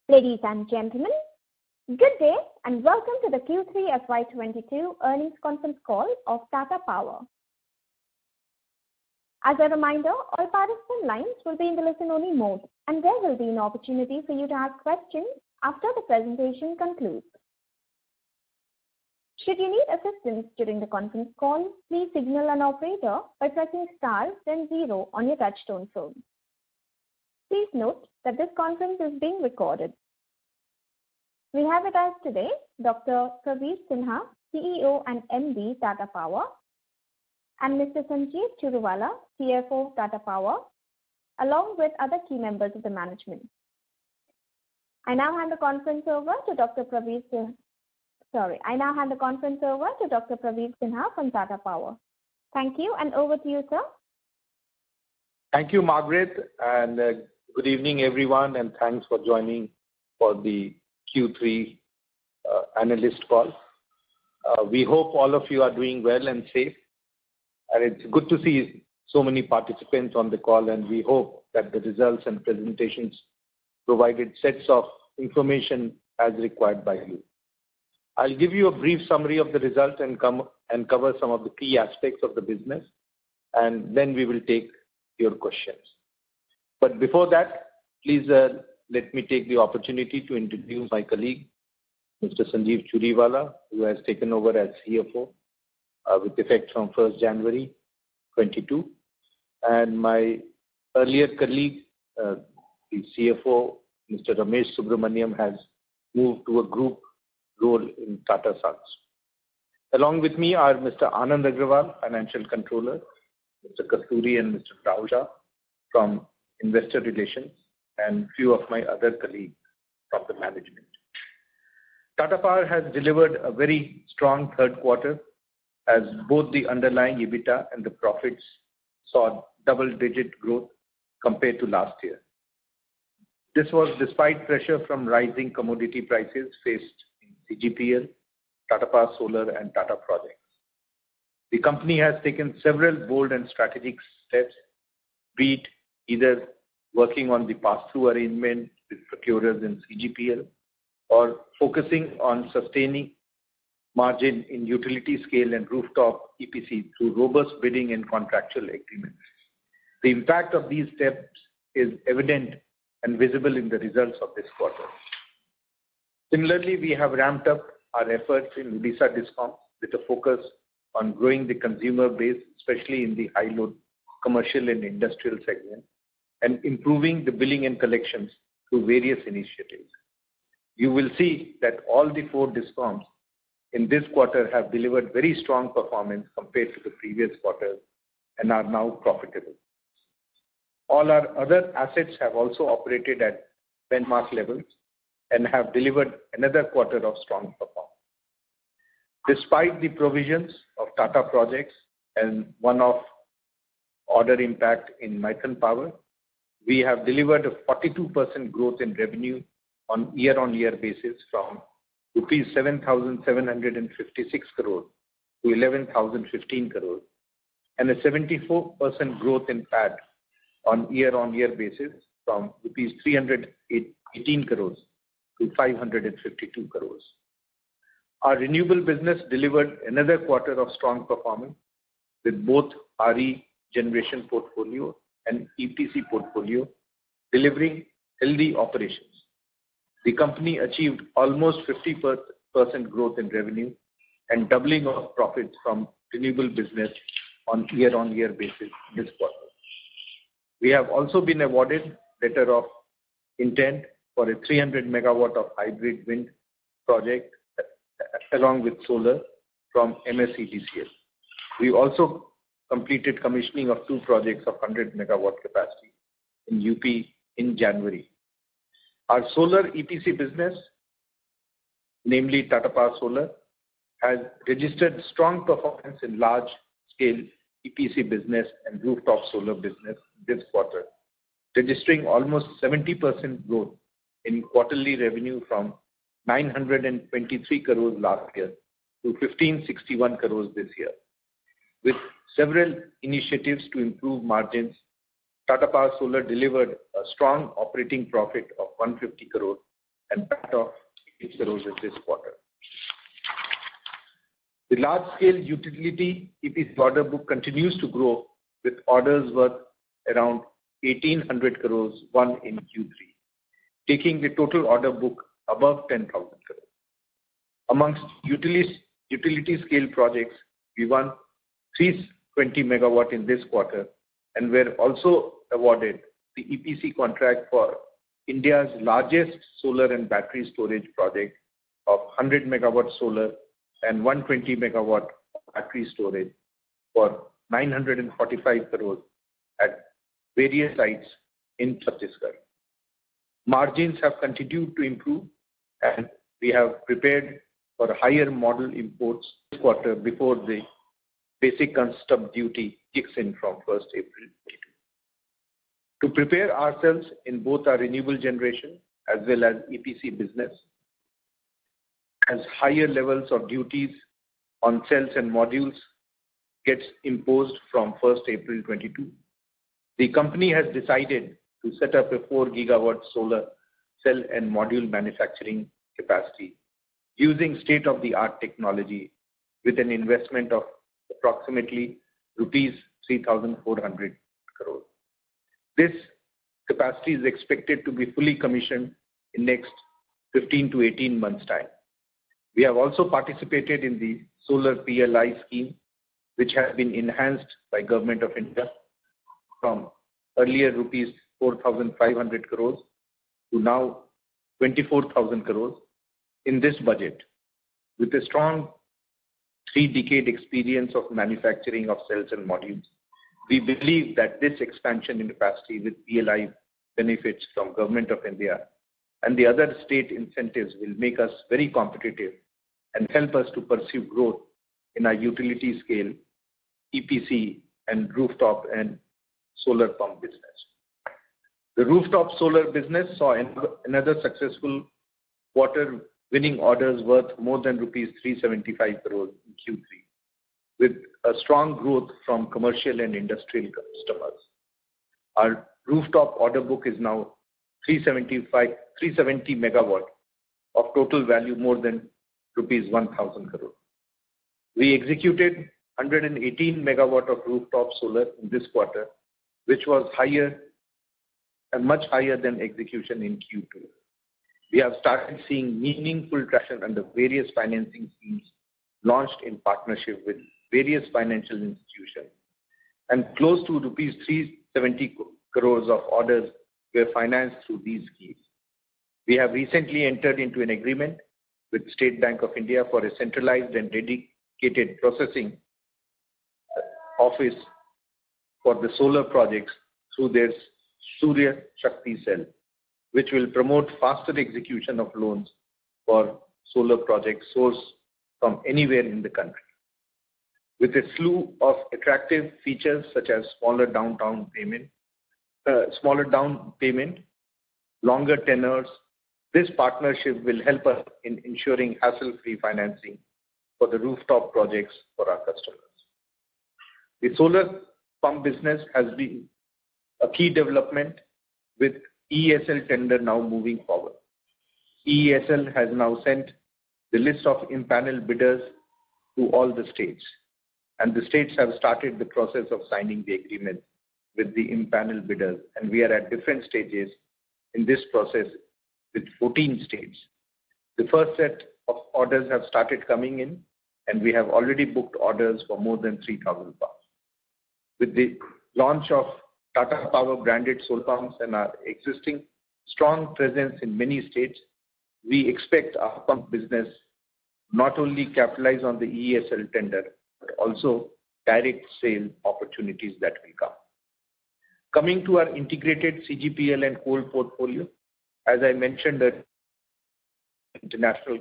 Ladies and gentlemen, good day and welcome to the Q3 FY22 earnings conference call of Tata Power. As a reminder, all participant lines will be in the listen-only mode, and there will be an opportunity for you to ask questions after the presentation concludes. Should you need assistance during the conference call, please signal an operator by pressing star then 0 on your touchtone phone. Please note that this conference is being recorded. We have with us today Dr. Praveer Sinha, CEO and MD, Tata Power, and Mr. Sanjeev Churiwala, CFO, Tata Power, along with other key members of the management. I now hand the conference over to Dr. Praveer Sinha from Tata Power. Thank you, and over to you, sir. Thank you, Margaret, and good evening, everyone, and thanks for joining for the Q3 analyst call. We hope all of you are doing well and safe, and it's good to see so many participants on the call, and we hope that the results and presentations provided sets of information as required by you. I'll give you a brief summary of the results and cover some of the key aspects of the business, and then we will take your questions. But before that, please let me take the opportunity to introduce my colleague, Mr. Sanjeev Churiwala, who has taken over as CFO with effect from 1st January 22, and my earlier colleague, the CFO, Mr. Ramesh Subramaniam, has moved to a group role in Tata Sons. Along with me are Mr. Anand Agrawal, Financial Controller, Mr. Kasturi and Mr. Rahul Shah from Investor Relations, and few of my other colleagues from the management. Tata Power has delivered a very strong third quarter as both the underlying EBITDA and the profits saw double-digit growth compared to last year. This was despite pressure from rising commodity prices faced in CGPL, Tata Power Solar and Tata Projects. The company has taken several bold and strategic steps, be it either working on the pass-through arrangement with procurers in CGPL or focusing on sustaining margin in utility scale and rooftop EPC through robust bidding and contractual agreements. The impact of these steps is evident and visible in the results of this quarter. Similarly, we have ramped up our efforts in Odisha Discom with a focus on growing the consumer base, especially in the high-load commercial and industrial segment, and improving the billing and collections through various initiatives. You will see that all the 4 Discoms in this quarter have delivered very strong performance compared to the previous quarter and are now profitable. All our other assets have also operated at benchmark levels and have delivered another quarter of strong performance. Despite the provisions of Tata Projects and one-off order impact in Maithan Power, we have delivered a 42% growth in revenue on year-on-year basis from rupees 7,756 crore to 11,015 crore, and a 74% growth in PAT on year-on-year basis from rupees 318 crores to 552 crores. Our renewable business delivered another quarter of strong performance with both RE generation portfolio and EPC portfolio delivering healthy operations. The company achieved almost 50% growth in revenue and doubling of profits from renewable business on year-on-year basis this quarter. We have also been awarded letter of intent for a 300 megawatt of hybrid wind project along with solar from MSEDCL. We also completed commissioning of 2 projects of 100 megawatt capacity in UP in January. Our solar EPC business, namely Tata Power Solar, has registered strong performance in large-scale EPC business and rooftop solar business this quarter, registering almost 70% growth in quarterly revenue from 923 crores last year to 1561 crores this year. With several initiatives to improve margins, Tata Power Solar delivered a strong operating profit of 150 crore and PAT of 8 crores in this quarter. The large-scale utility EPC order book continues to grow with orders worth around 1,800 crores won in Q3, taking the total order book above 10,000 crores. Amongst utility scale projects, we won 320 megawatt in this quarter and were also awarded the EPC contract for India's largest solar and battery storage project of 100 megawatt solar and 120 megawatt battery storage for 945 crores at various sites in Chhattisgarh. Margins have continued to improve and we have prepared for higher model imports this quarter before the basic custom duty kicks in from 1st April 2022. To prepare ourselves in both our renewable generation as well as EPC business, as higher levels of duties on cells and modules gets imposed from 1st April 2022, the company has decided to set up a 4 gigawatt solar cell and module manufacturing capacity using state-of-the-art technology with an investment of approximately rupees 3,400 crores. This capacity is expected to be fully commissioned in next 15 to 18 months' time. We have also participated in the solar PLI scheme, which has been enhanced by Government of India from earlier rupees 4,500 crores to now 24,000 crores in this budget. With a strong 3-decade experience of manufacturing of cells and modules, we believe that this expansion in capacity with PLI benefits from Government of India and the other state incentives will make us very competitive and help us to pursue growth in our utility scale, EPC and rooftop and solar pump business. The rooftop solar business saw another successful quarter, winning orders worth more than rupees 375 crores in Q3, with a strong growth from commercial and industrial customers. Our rooftop order book is now 370 megawatt of total value more than rupees 1,000 crore. We executed 118 megawatt of rooftop solar in this quarter, which was much higher than execution in Q2. We have started seeing meaningful traction under various financing schemes launched in partnership with various financial institutions, and close to rupees 370 crores of orders were financed through these schemes. We have recently entered into an agreement with State Bank of India for a centralized and dedicated processing office for the solar projects through their Surya Shakti cell, which will promote faster execution of loans for solar projects sourced from anywhere in the country. With a slew of attractive features such as smaller down payment, longer tenors, this partnership will help us in ensuring hassle-free financing for the rooftop projects for our customers. The solar pump business has been a key development with EESL tender now moving forward. EESL has now sent the list of impaneled bidders to all the states, and the states have started the process of signing the agreement with the impaneled bidders, and we are at different stages in this process with 14 states. The first set of orders have started coming in, and we have already booked orders for more than 3,000 pumps. With the launch of Tata Power branded solar pumps and our existing strong presence in many states, we expect our pump business not only capitalize on the EESL tender, but also direct sale opportunities that will come. Coming to our integrated CGPL and coal portfolio, as I mentioned, that international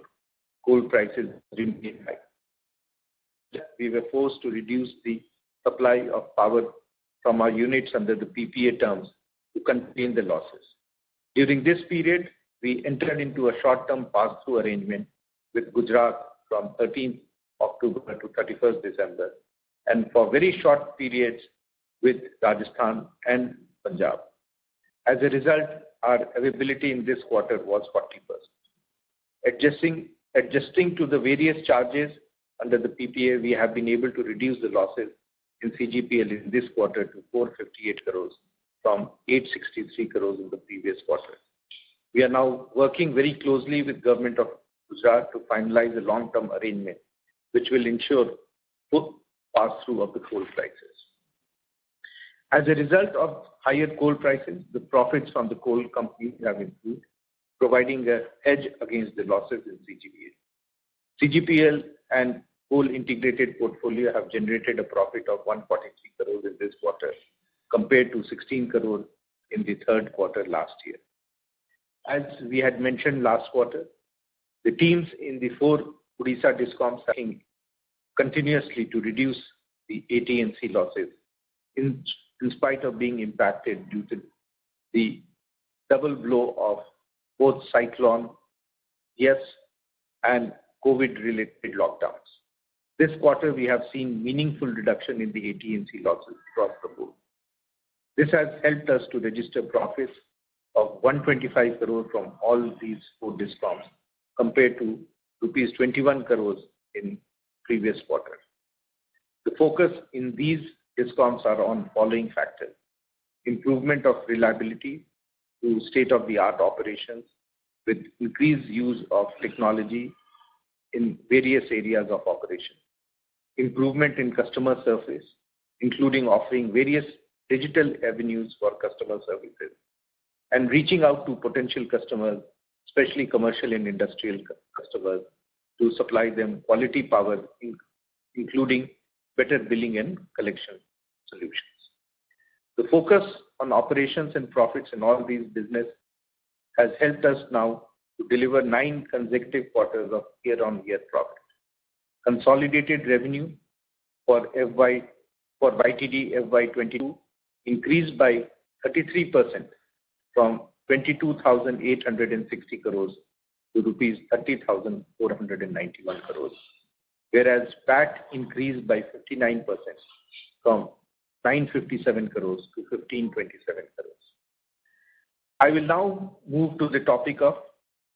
coal prices remain high. We were forced to reduce the supply of power from our units under the PPA terms to contain the losses. During this period, we entered into a short-term pass-through arrangement with Gujarat from 13th October to 31st December, and for very short periods with Rajasthan and Punjab. As a result, our availability in this quarter was 40%. Adjusting to the various charges under the PPA, we have been able to reduce the losses in CGPL in this quarter to 458 crores from 863 crores in the previous quarter. We are now working very closely with Government of Gujarat to finalize a long-term arrangement which will ensure full pass-through of the coal prices. As a result of higher coal prices, the profits from the coal companies have improved, providing a hedge against the losses in CGPL. CGPL and coal integrated portfolio have generated a profit of 143 crores in this quarter compared to 16 crores in the third quarter last year. As we had mentioned last quarter, the teams in the 4 Odisha discoms are working continuously to reduce the AT&C losses in spite of being impacted due to the double blow of both cyclone, yes, and COVID-related lockdowns. This quarter, we have seen meaningful reduction in the AT&C losses across the board. This has helped us to register profits of 125 crores from all these 4 discoms compared to rupees 21 crores in previous quarter. The focus in these discoms are on following factors: improvement of reliability to state-of-the-art operations with increased use of technology in various areas of operation, improvement in customer service, including offering various digital avenues for customer services, and reaching out to potential customers, especially commercial and industrial customers, to supply them quality power, including better billing and collection solutions. The focus on operations and profits in all these business has helped us now to deliver 9 consecutive quarters of year-on-year profit. Consolidated revenue for YTD FY22 increased by 33% from 22,860 crores to rupees 30,491 crores, whereas PAT increased by 59% from 957 crores to 1,527 crores. I will now move to the topic of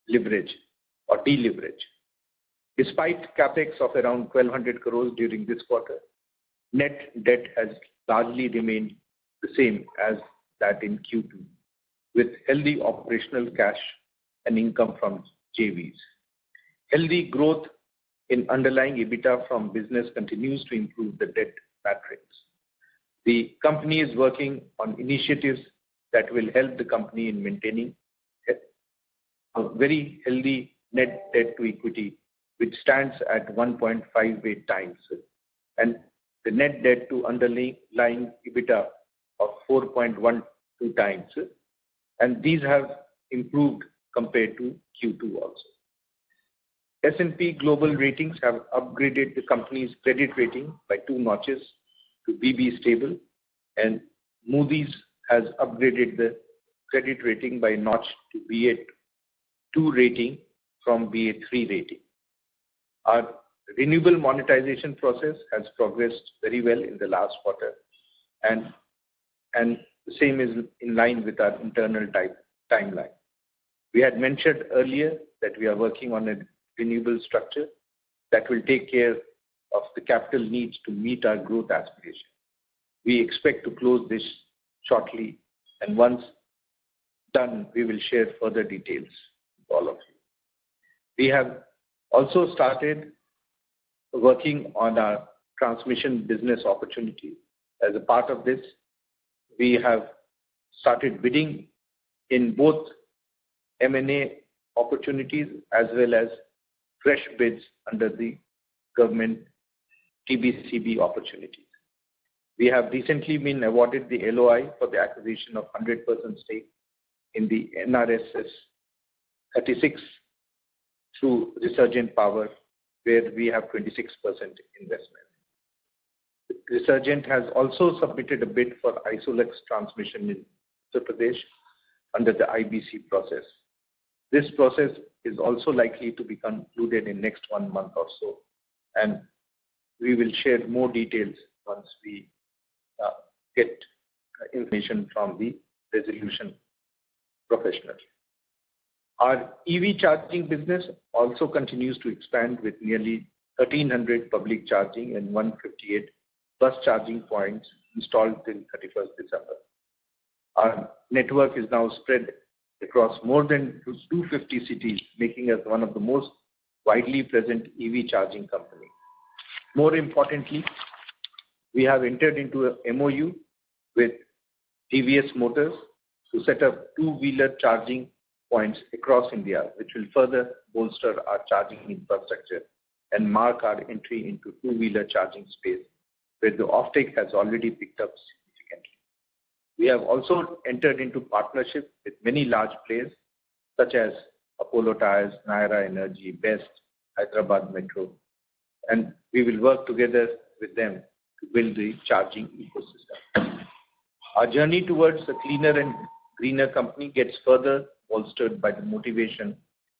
leverage or deleverage. Despite capex of around 1,200 crores during this quarter, net debt has largely remained the same as that in Q2, with healthy operational cash and income from JVs. Healthy growth in underlying EBITDA from business continues to improve the debt matrix. The company is working on initiatives that will help the company in maintaining a very healthy net debt to equity, which stands at 1.58 times, and the net debt to underlying EBITDA of 4.12 times, and these have improved compared to Q2 also. S&P Global Ratings have upgraded the company's credit rating by 2 notches to BB stable, and Moody's has upgraded the credit rating by a notch to BA2 rating from BA3 rating. Our renewable monetization process has progressed very well in the last quarter, and the same is in line with our internal timeline. We had mentioned earlier that we are working on a renewable structure that will take care of the capital needs to meet our growth aspiration. We expect to close this shortly, and once done, we will share further details with all of you. We have also started working on our transmission business opportunity. As a part of this, we have started bidding in both M&A opportunities as well as fresh bids under the government TBCB opportunities. We have recently been awarded the LOI for the acquisition of 100% stake in the NRSS 36 through Resurgent Power, where we have 26% investment. Resurgent has also submitted a bid for Isolux transmission in Uttar Pradesh under the IBC process. This process is also likely to be concluded in next 1 month or so, and we will share more details once we get information from the resolution professional. Our EV charging business also continues to expand with nearly 1,300 public charging and 158 bus charging points installed till 31st December. Our network is now spread across more than 250 cities, making us one of the most widely present EV charging companies. More importantly, we have entered into a MOU with TVS Motors to set up two-wheeler charging points across India, which will further bolster our charging infrastructure and mark our entry into two-wheeler charging space, where the offtake has already picked up significantly. We have also entered into partnership with many large players such as Apollo Tyres, Naira Energy, Best, Hyderabad Metro, and we will work together with them to build the charging ecosystem. Our journey towards a cleaner and greener company gets further bolstered by the motivation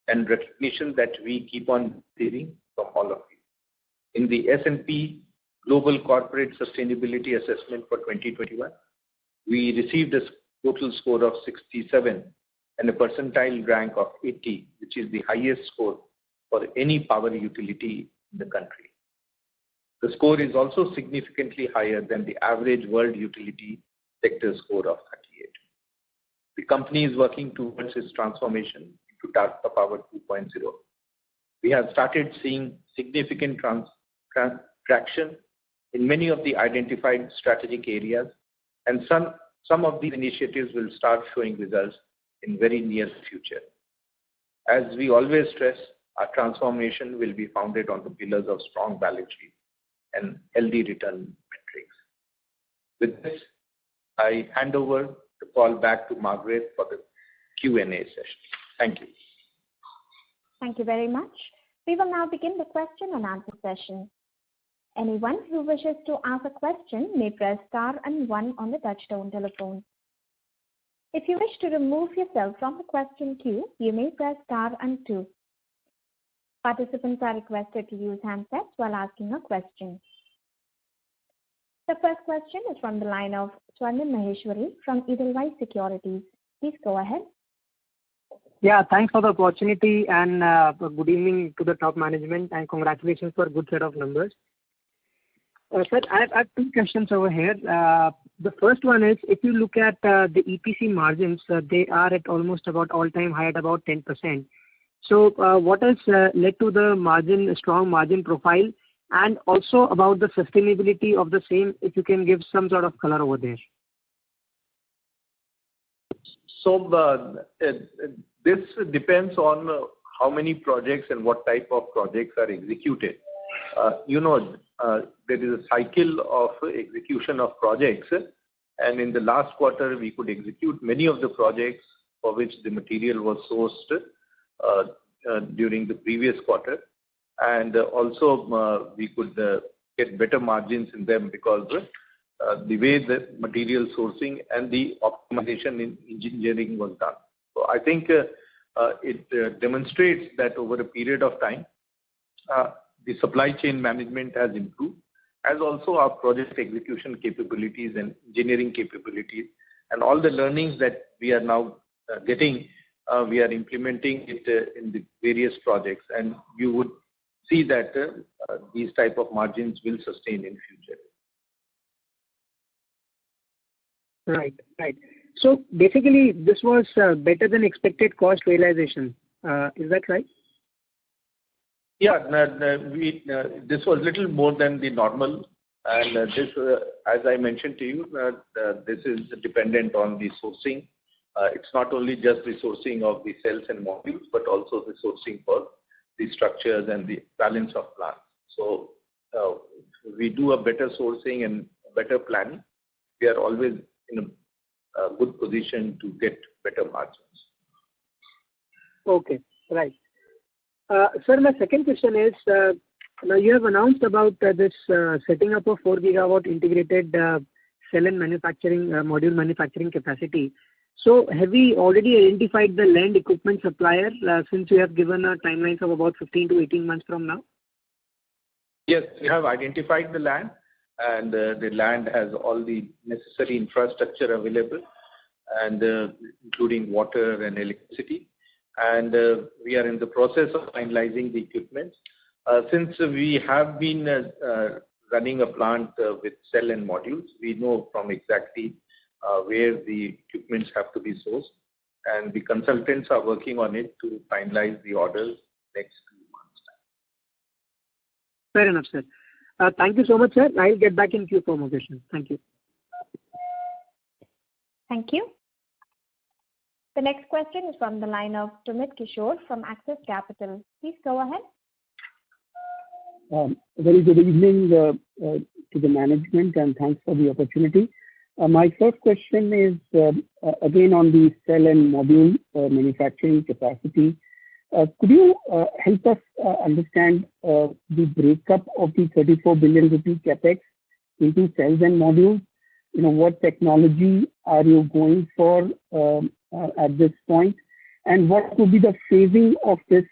and recognition that we keep on receiving from all of you. In the S&P Global Corporate Sustainability Assessment for 2021, we received a total score of 67 and a percentile rank of 80, which is the highest score for any power utility in the country. The score is also significantly higher than the average world utility sector score of 38. The company is working towards its transformation into Tata Power 2.0. We have started seeing significant traction in many of the identified strategic areas, and some of these initiatives will start showing results in very near future. As we always stress, our transformation will be founded on the pillars of strong balance sheet and healthy return metrics. With this, I hand over the call back to Margaret for the Q&A session. Thank you. Thank you very much. We will now begin the question and answer session. Anyone who wishes to ask a question may press star and 1 on the touchtone telephone. If you wish to remove yourself from the question queue, you may press star and 2. Participants are requested to use handsets while asking a question. The first question is from the line of Swarnim Maheshwari from Edelweiss Securities. Please go ahead. Yeah, thanks for the opportunity and good evening to the top management and congratulations for a good set of numbers. Sir, I have two questions over here. The first one is, if you look at the EPC margins, they are at almost about all-time high at about 10%. So what has led to the strong margin profile, and also about the sustainability of the same, if you can give some sort of color over there? So this depends on how many projects and what type of projects are executed. There is a cycle of execution of projects, and in the last quarter we could execute many of the projects for which the material was sourced during the previous quarter, and also we could get better margins in them because the way the material sourcing and the optimization in engineering was done. So I think it demonstrates that over a period of time the supply chain management has improved, as also our project execution capabilities and engineering capabilities, and all the learnings that we are now getting, we are implementing it in the various projects, and you would see that these type of margins will sustain in future. Right. So basically, this was better than expected cost realization. Is that right? Yeah, this was little more than the normal, and this, as I mentioned to you, this is dependent on the sourcing. It's not only just the sourcing of the cells and modules, but also the sourcing for the structures and the balance of plant. So we do a better sourcing and better planning. We are always in a good position to get better margins. Okay, right. Sir, my second question is, now you have announced about this setting up a 4 gigawatt integrated cell and manufacturing module manufacturing capacity. So have we already identified the land equipment supplier since you have given a timelines of about 15 to 18 months from now? Yes, we have identified the land, and the land has all the necessary infrastructure available, and including water and electricity. and we are in the process of finalizing the equipment. Since we have been running a plant with cell and modules, we know from exactly where the equipments have to be sourced, and the consultants are working on it to finalize the orders next 2 months' time. Fair enough, sir. Thank you so much, sir. I'll get back in queue for more questions. Thank you. Thank you. The next question is from the line of Sumit Kishore from Axis Capital. Please go ahead. Very good evening to the management, and thanks for the opportunity. My first question is again on the cell and module manufacturing capacity. Could you help us understand the breakup of the 34 billion rupee capex into cells and modules? What technology are you going for at this point, and what would be the phasing of this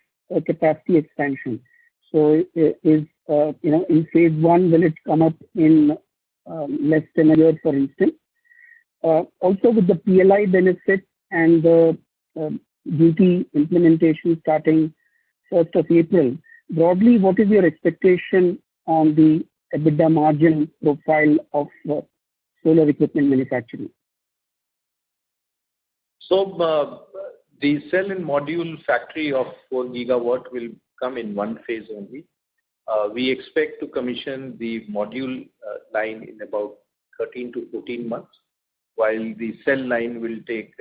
capacity expansion? So, in phase 1, will it come up in less than a year, for instance? Also, with the PLI benefit and the duty implementation starting 1st of April, broadly, what is your expectation on the EBITDA margin profile of solar equipment manufacturing? So, the cell and module factory of 4 gigawatt will come in one phase only. We expect to commission the module line in about 13 to 14 months, while the cell line will take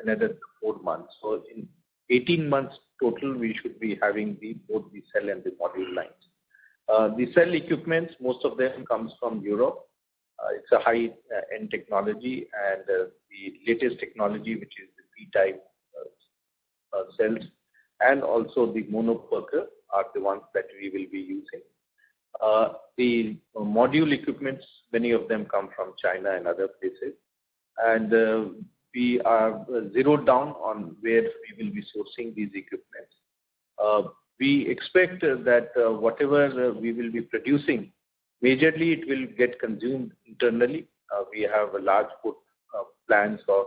another 4 months. So in 18 months total, we should be having both the cell and the module lines. The cell equipments, most of them comes from Europe. It's a high-end technology, and the latest technology, which is the P-type cells, and also the mono-PERC are the ones that we will be using. The module equipments, many of them come from China and other places, and we are zeroed down on where we will be sourcing these equipments. We expect that whatever we will be producing, majorly it will get consumed internally. We have a large plans of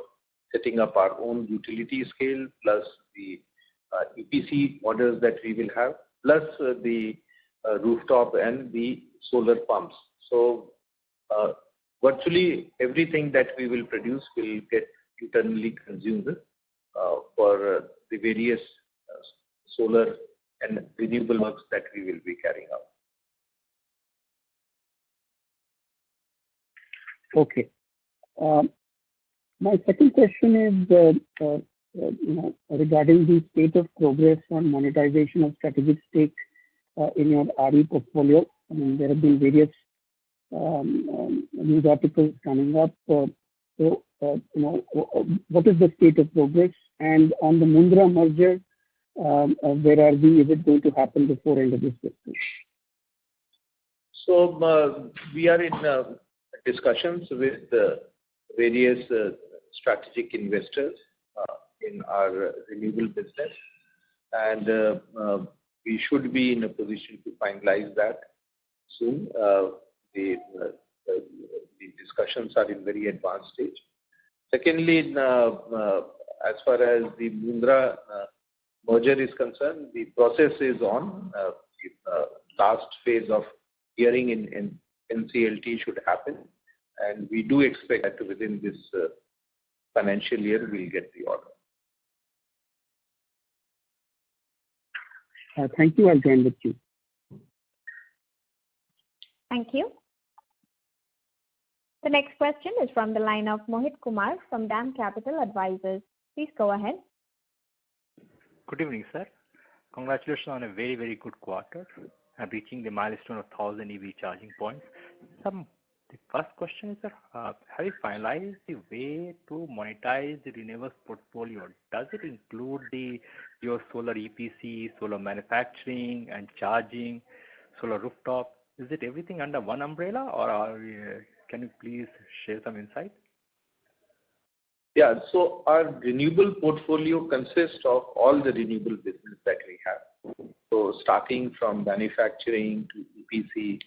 setting up our own utility scale, plus the EPC orders that we will have, plus the rooftop and the solar pumps. So virtually everything that we will produce will get internally consumed for the various solar and renewable works that we will be carrying out. Okay. My second question is regarding the state of progress on monetization of strategic stake in your RE portfolio. I mean, there have been various news articles coming up. So, what is the state of progress? And on the Mundra merger, where are we? Is it going to happen before end of this fiscal? So, we are in discussions with various strategic investors in our renewable business, and we should be in a position to finalize that soon. The discussions are in very advanced stage. Secondly, as far as the Mundra merger is concerned, the process is on. The last phase of hearing in NCLT should happen, and we do expect that within this financial year we'll get the order. Thank you. I'll join with you. Thank you. The next question is from the line of Mohit Kumar from DAM Capital Advisors. Please go ahead. Good evening, sir. Congratulations on a very, very good quarter and reaching the milestone of 1,000 EV charging points. The first question is, sir, have you finalized the way to monetize the renewables portfolio? Does it include your solar EPC, solar manufacturing and charging, solar rooftop? Is it everything under one umbrella, or can you please share some insight? Yeah, so our renewable portfolio consists of all the renewable business that we have. So starting from manufacturing to EPC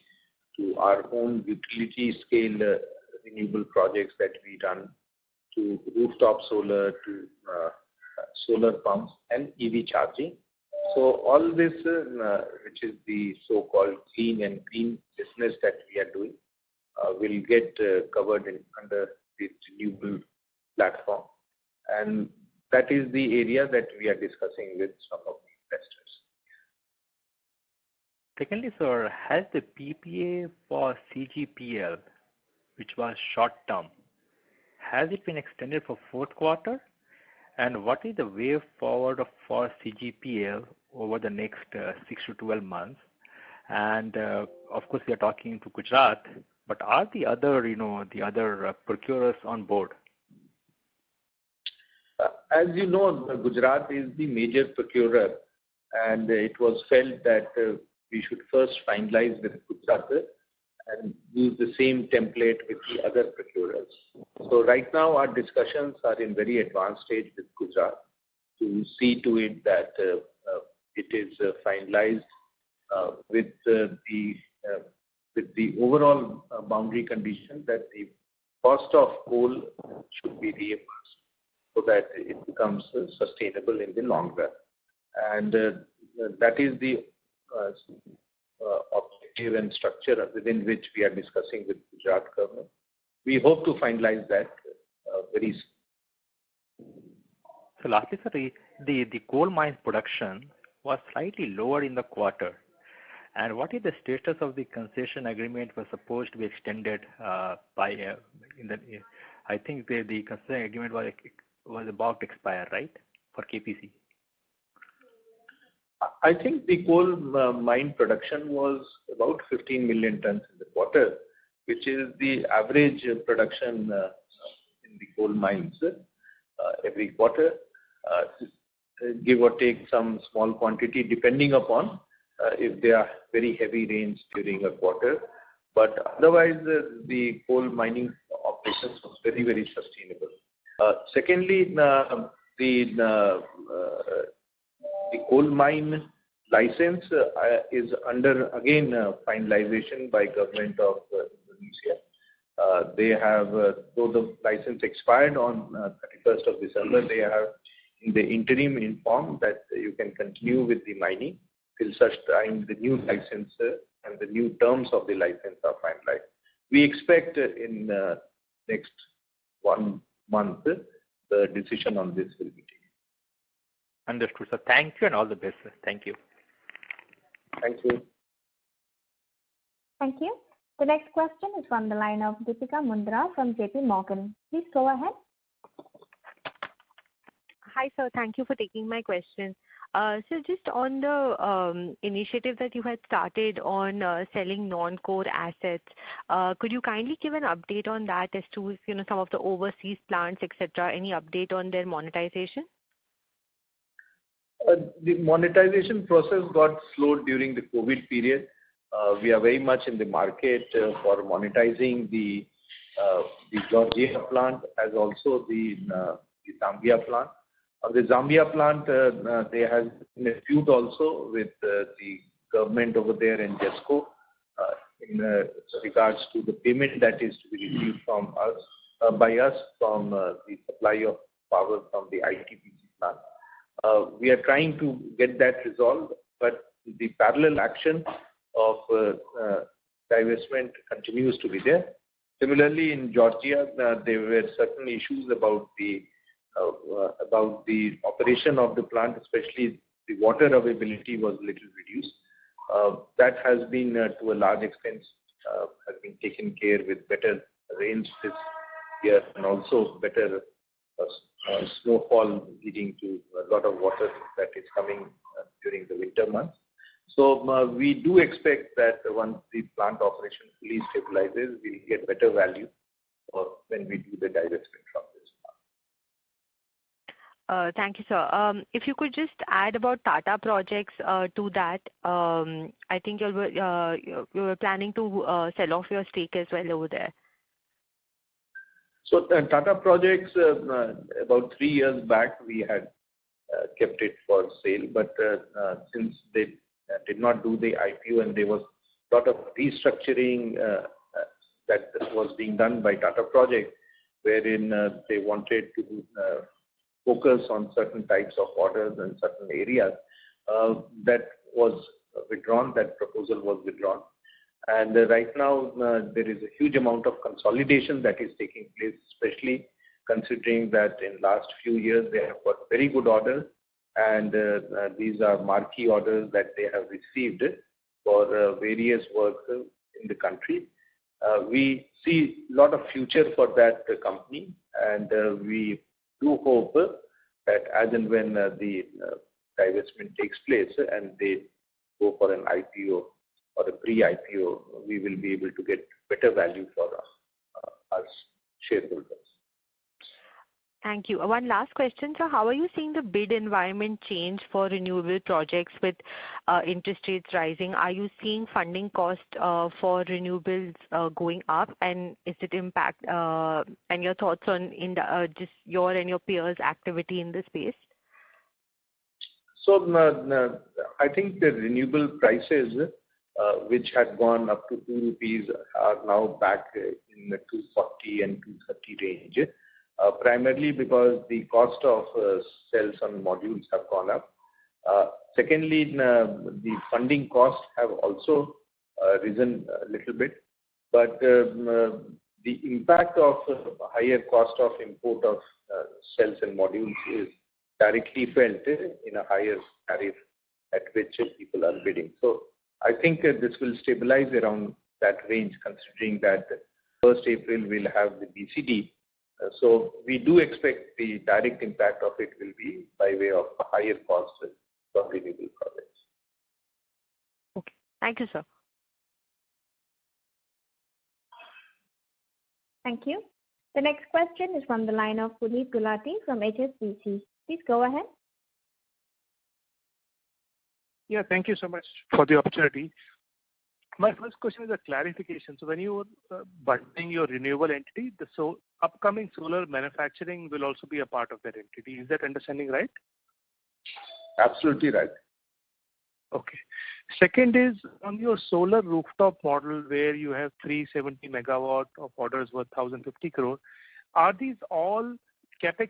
to our own utility scale renewable projects that we run, to rooftop solar, to solar pumps, and EV charging. So all this, which is the so-called clean and green business that we are doing, will get covered under the renewable platform. And that is the area that we are discussing with some of the investors. Secondly, sir, has the PPA for CGPL, which was short term, has it been extended for fourth quarter? And what is the way forward for CGPL over the next 6 to 12 months? And of course, we are talking to Gujarat, but are the other, the other procurers on board? As you know, Gujarat is the major procurer, and it was felt that we should first finalize with Gujarat and use the same template with the other procurers. So right now our discussions are in very advanced stage with Gujarat to see to it that it is finalized with the overall boundary condition that the cost of coal should be reimbursed so that it becomes sustainable in the long run. And that is the objective and structure within which we are discussing with Gujarat government. We hope to finalize that very soon. So lastly, sir, the coal mines production was slightly lower in the quarter. And what is the status of the concession agreement was supposed to be extended I think the concession agreement was about to expire, right, for KPC? I think the coal mine production was about 15 million tons in the quarter, which is the average production in the coal mines every quarter, give or take some small quantity depending upon if there are very heavy rains during a quarter. But otherwise, the coal mining operations was very, very sustainable. Secondly, the coal mine license is under, again, finalization by government of Indonesia. They have, though the license expired on 31st of December, they have in the interim informed that you can continue with the mining till such time the new license and the new terms of the license are finalized. We expect in next 1 month, the decision on this will be taken. Understood, sir. Thank you and all the best, sir. Thank you. Thank you. Thank you. The next question is from the line of Deepika Mundra from JP Morgan. Please go ahead. Hi, sir. Thank you for taking my question. So just on the initiative that you had started on selling non-core assets, could you kindly give an update on that as to some of the overseas plants, etc.? Any update on their monetization? The monetization process got slowed during the COVID period. We are very much in the market for monetizing the Georgia plant as also the Zambia plant. On the Zambia plant, there has been a dispute also with the government over there in GESCO in regards to the payment that is to be received from us by us from the supply of power from the ITPC plant. We are trying to get that resolved, but the parallel action of divestment continues to be there. Similarly, in Georgia, there were certain issues about the operation of the plant, especially the water availability was a little reduced. That has been to a large extent has been taken care with better rains this year and also better snowfall leading to a lot of water that is coming during the winter months. So we do expect that once the plant operation fully stabilizes, we'll get better value when we do the divestment from this plant. Thank you, sir. If you could just add about Tata projects to that, I think you were planning to sell off your stake as well over there. So Tata projects, about 3 years back, we had kept it for sale, but since they did not do the IPO and there was a lot of restructuring that was being done by Tata Project, wherein they wanted to focus on certain types of orders and certain areas, that was withdrawn, that proposal was withdrawn. And right now, there is a huge amount of consolidation that is taking place, especially considering that in last few years they have got very good orders, and these are marquee orders that they have received for various works in the country. We see a lot of future for that company, and we do hope that as and when the divestment takes place and they go for an IPO or a pre-IPO, we will be able to get better value for us shareholders. Thank you. One last question, sir. How are you seeing the bid environment change for renewable projects with interest rates rising? Are you seeing funding cost for renewables going up, and is it impact and your thoughts on just your and your peers' activity in this space? So I think the renewable prices, which had gone up to 2 rupees, are now back in the 240 and 230 range. Primarily because the cost of cells and modules have gone up. Secondly, the funding costs have also risen a little bit, but the impact of higher cost of import of cells and modules is directly felt in a higher tariff at which people are bidding. So I think this will stabilize around that range, considering that 1st April will have the BCD. So we do expect the direct impact of it will be by way of higher costs for renewable projects. Okay. Thank you, sir. Thank you. The next question is from the line of Puneet Gulati from HSBC. Please go ahead. Yeah, thank you so much for the opportunity. My first question is a clarification. So when you were bundling your renewable entity, the upcoming solar manufacturing will also be a part of that entity. Is that understanding right? Absolutely right. Okay. Second is on your solar rooftop model where you have 370 megawatt of orders worth 1,050 crore. Are these all capex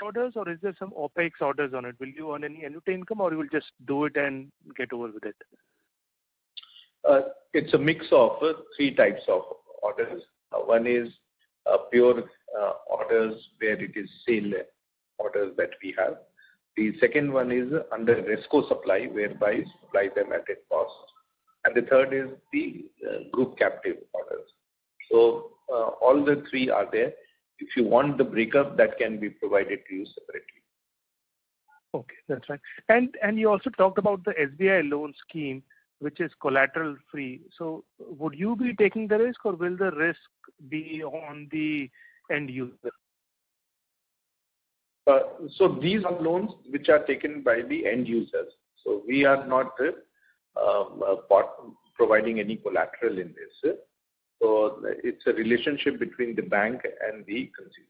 orders, or is there some opex orders on it? Will you earn any annuity income, or you will just do it and get over with it? It's a mix of 3 types of orders. One is pure orders where it is sale orders that we have. The second one is under RESCO supply, whereby supply them at a cost. And the third is the group captive orders. So all the 3 are there. If you want the breakup, that can be provided to you separately. Okay, that's right. And you also talked about the SBI loan scheme, which is collateral free. So would you be taking the risk, or will the risk be on the end user? So these are loans which are taken by the end users. So we are not providing any collateral in this. So it's a relationship between the bank and the consumer.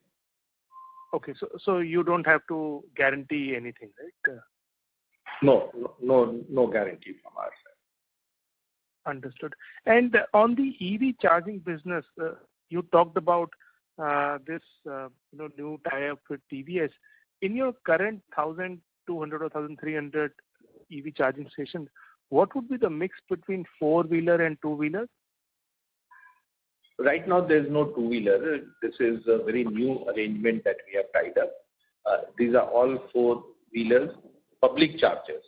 Okay, so you don't have to guarantee anything, right? No guarantee from our side. Understood. And on the EV charging business, you talked about this new tie-up with TVS. In your current 1,200 or 1,300 EV charging stations, what would be the mix between 4-wheeler and 2-wheeler? Right now, there's no 2-wheeler. This is a very new arrangement that we have tied up. These are all 4-wheelers, public chargers.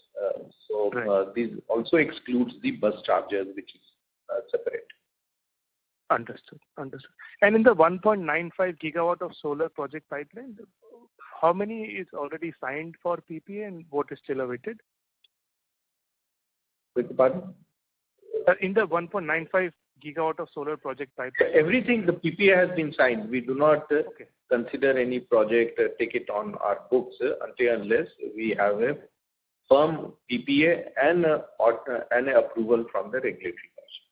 So this also excludes the bus chargers, which is separate. Understood. And in the 1.95 gigawatt of solar project pipeline, how many is already signed for PPA and what is still awaited? With pardon? In the 1.95 gigawatt of solar project pipeline. Everything, the PPA has been signed. We do not consider any project, take it on our books until unless we have a firm PPA and an approval from the regulatory commission.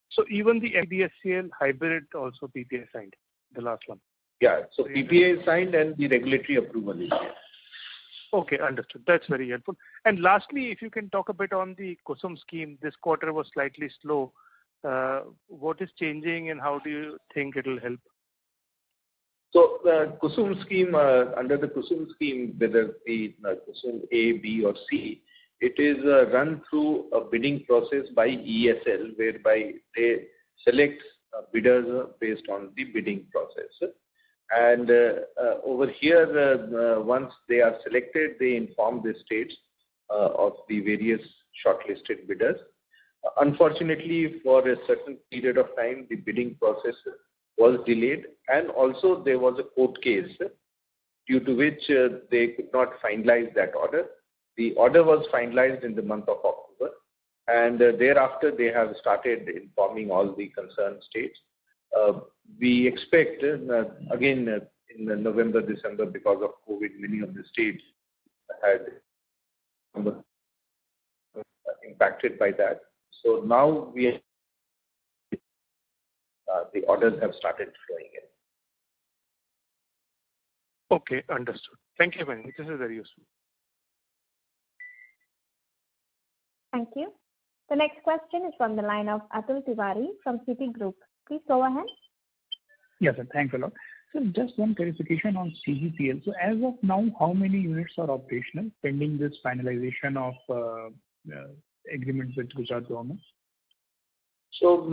So even the MDSCL hybrid also PPA signed, the last one? Yeah, so PPA is signed and the regulatory approval is there. Okay, understood. That's very helpful. And lastly, if you can talk a bit on the KUSUM scheme, this quarter was slightly slow. What is changing and how do you think it will help? So the Kusum scheme, under the Kusum scheme, whether the Kusum A, B or C, it is run through a bidding process by ESL, whereby they select bidders based on the bidding process. And over here, once they are selected, they inform the states of the various shortlisted bidders. Unfortunately, for a certain period of time, the bidding process was delayed, and also there was a court case due to which they could not finalize that order. The order was finalized in the month of October, and thereafter they have started informing all the concerned states. We expect, again, in November, December, because of COVID, many of the states had impacted by that. So now the orders have started flowing in. Okay, understood. Thank you, Manish. This is very useful. Thank you. The next question is from the line of Atul Tiwari from Citigroup. Please go ahead. Yes, sir. Thanks a lot. So just one clarification on CGPL. So as of now, how many units are operational pending this finalization of agreement with Gujarat government? So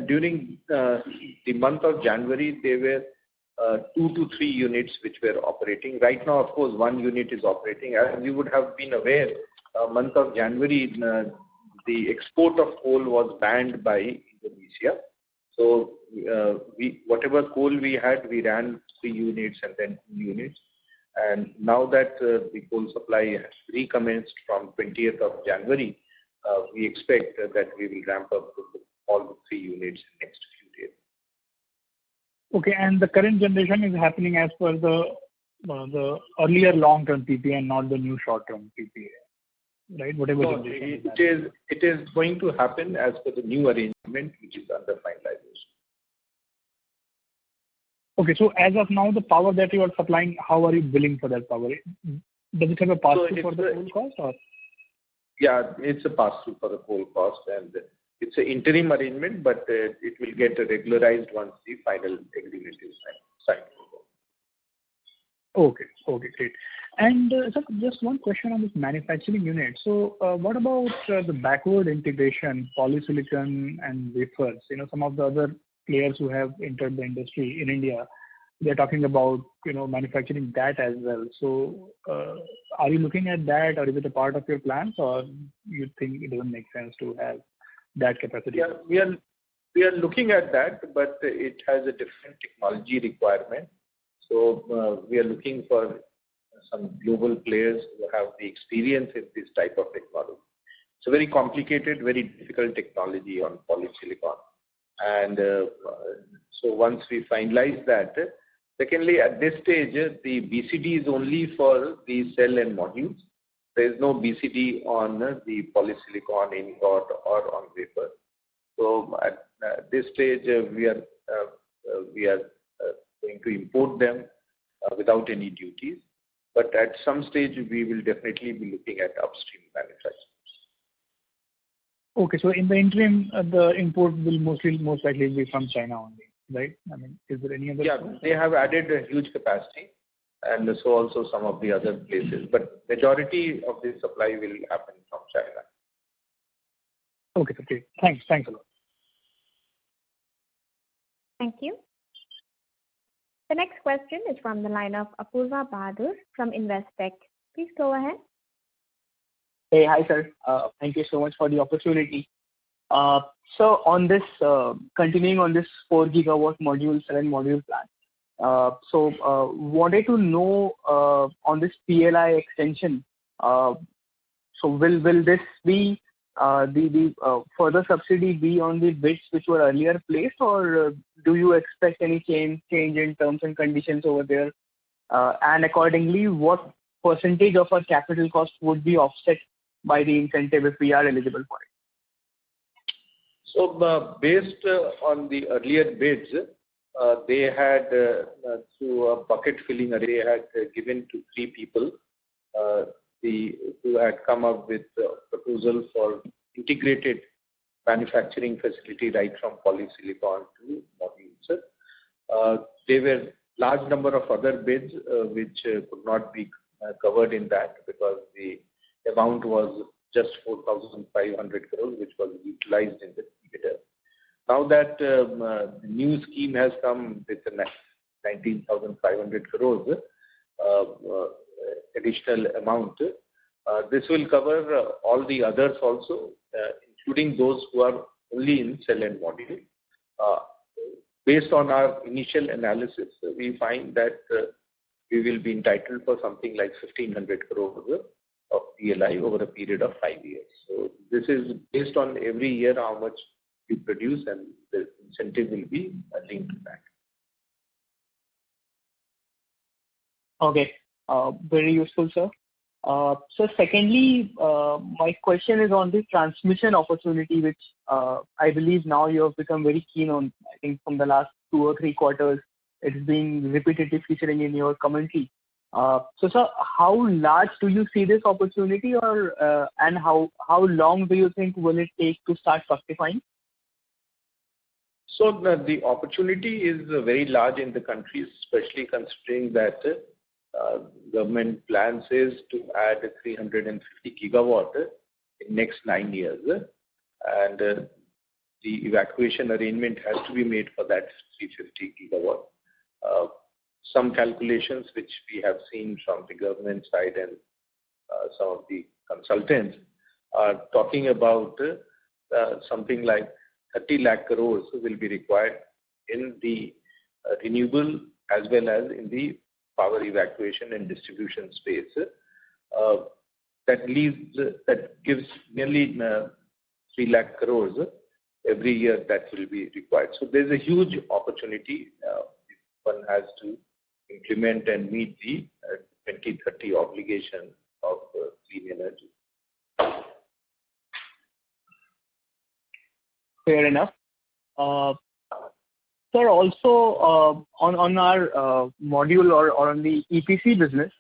during the month of January, there were 2 to 3 units which were operating. Right now, of course, 1 unit is operating. As you would have been aware, month of January, the export of coal was banned by Indonesia. So whatever coal we had, we ran 3 units and then 2 units. And now that the coal supply has recommenced from 20th of January, we expect that we will ramp up all the 3 units in the next few days. Okay, and the current generation is happening as per the earlier long-term PPA and not the new short-term PPA, right? Whatever no, it is going to happen as per the new arrangement, which is under finalization. Okay, so as of now, the power that you are supplying, how are you billing for that power? Does it have a pass-through for the coal cost? Or? Yeah, it's a pass-through for the coal cost, and it's an interim arrangement, but it will get regularized once the final agreement is signed. Okay, great. And sir, just one question on this manufacturing unit. So what about the backward integration, polysilicon and wafers? You know, some of the other players who have entered the industry in India, they're talking about, manufacturing that as well. So are you looking at that, or is it a part of your plans, or you think it doesn't make sense to have that capacity? Yeah, we are looking at that, but it has a different technology requirement. So we are looking for some global players who have the experience in this type of technology. It's a very complicated, very difficult technology on polysilicon. And so once we finalize that, secondly, at this stage, the BCD is only for the cell and modules. There is no BCD on the polysilicon ingot or on wafer. So at this stage, we are going to import them without any duties. But at some stage, we will definitely be looking at upstream manufacturing. Okay, so in the interim, the import will most likely be from China only, right? I mean, is there any other? Yeah, they have added a huge capacity, and so also some of the other places. But majority of the supply will happen from China. Okay, okay. Thanks a lot. Thank you. The next question is from the line of Apurva Bahadur from Investec. Please go ahead. Hey, hi sir. Thank you so much for the opportunity. So on this, continuing on this 4 gigawatt module, 7 module plan. Wanted to know on this PLI extension. So will this be the further subsidy be on the bids which were earlier placed, or do you expect any change in terms and conditions over there? And accordingly, what percentage of our capital cost would be offset by the incentive if we are eligible for it? So based on the earlier bids, they had through a bucket filling array had given to 3 people who had come up with a proposal for integrated manufacturing facility right from polysilicon to modules. There were large number of other bids which could not be covered in that because the amount was just 4,500 crores, which was utilized in the bidder. Now that the new scheme has come with 19,500 crores additional amount, this will cover all the others also, including those who are only in cell and module. Based on our initial analysis, we find that we will be entitled for something like 1,500 crores of PLI over a period of 5 years. So this is based on every year how much we produce, and the incentive will be linked to that. Okay, very useful, sir. So secondly, my question is on the transmission opportunity, which I believe now you have become very keen on. I think from the last 2 or 3 quarters, it's being repetitively featuring in your commentary. So, sir, how large do you see this opportunity, or and how long do you think will it take to start fructifying? So the opportunity is very large in the country, especially considering that government plans is to add 350 gigawatt in next 9 years, and the evacuation arrangement has to be made for that 350 gigawatt. Some calculations which we have seen from the government side and some of the consultants are talking about something like 30 lakh crores will be required in the renewable as well as in the power evacuation and distribution space. That gives nearly 3 lakh crores every year that will be required. So there's a huge opportunity if one has to implement and meet the 2030 obligation of clean energy. Fair enough. Sir, also on our module or on the EPC business,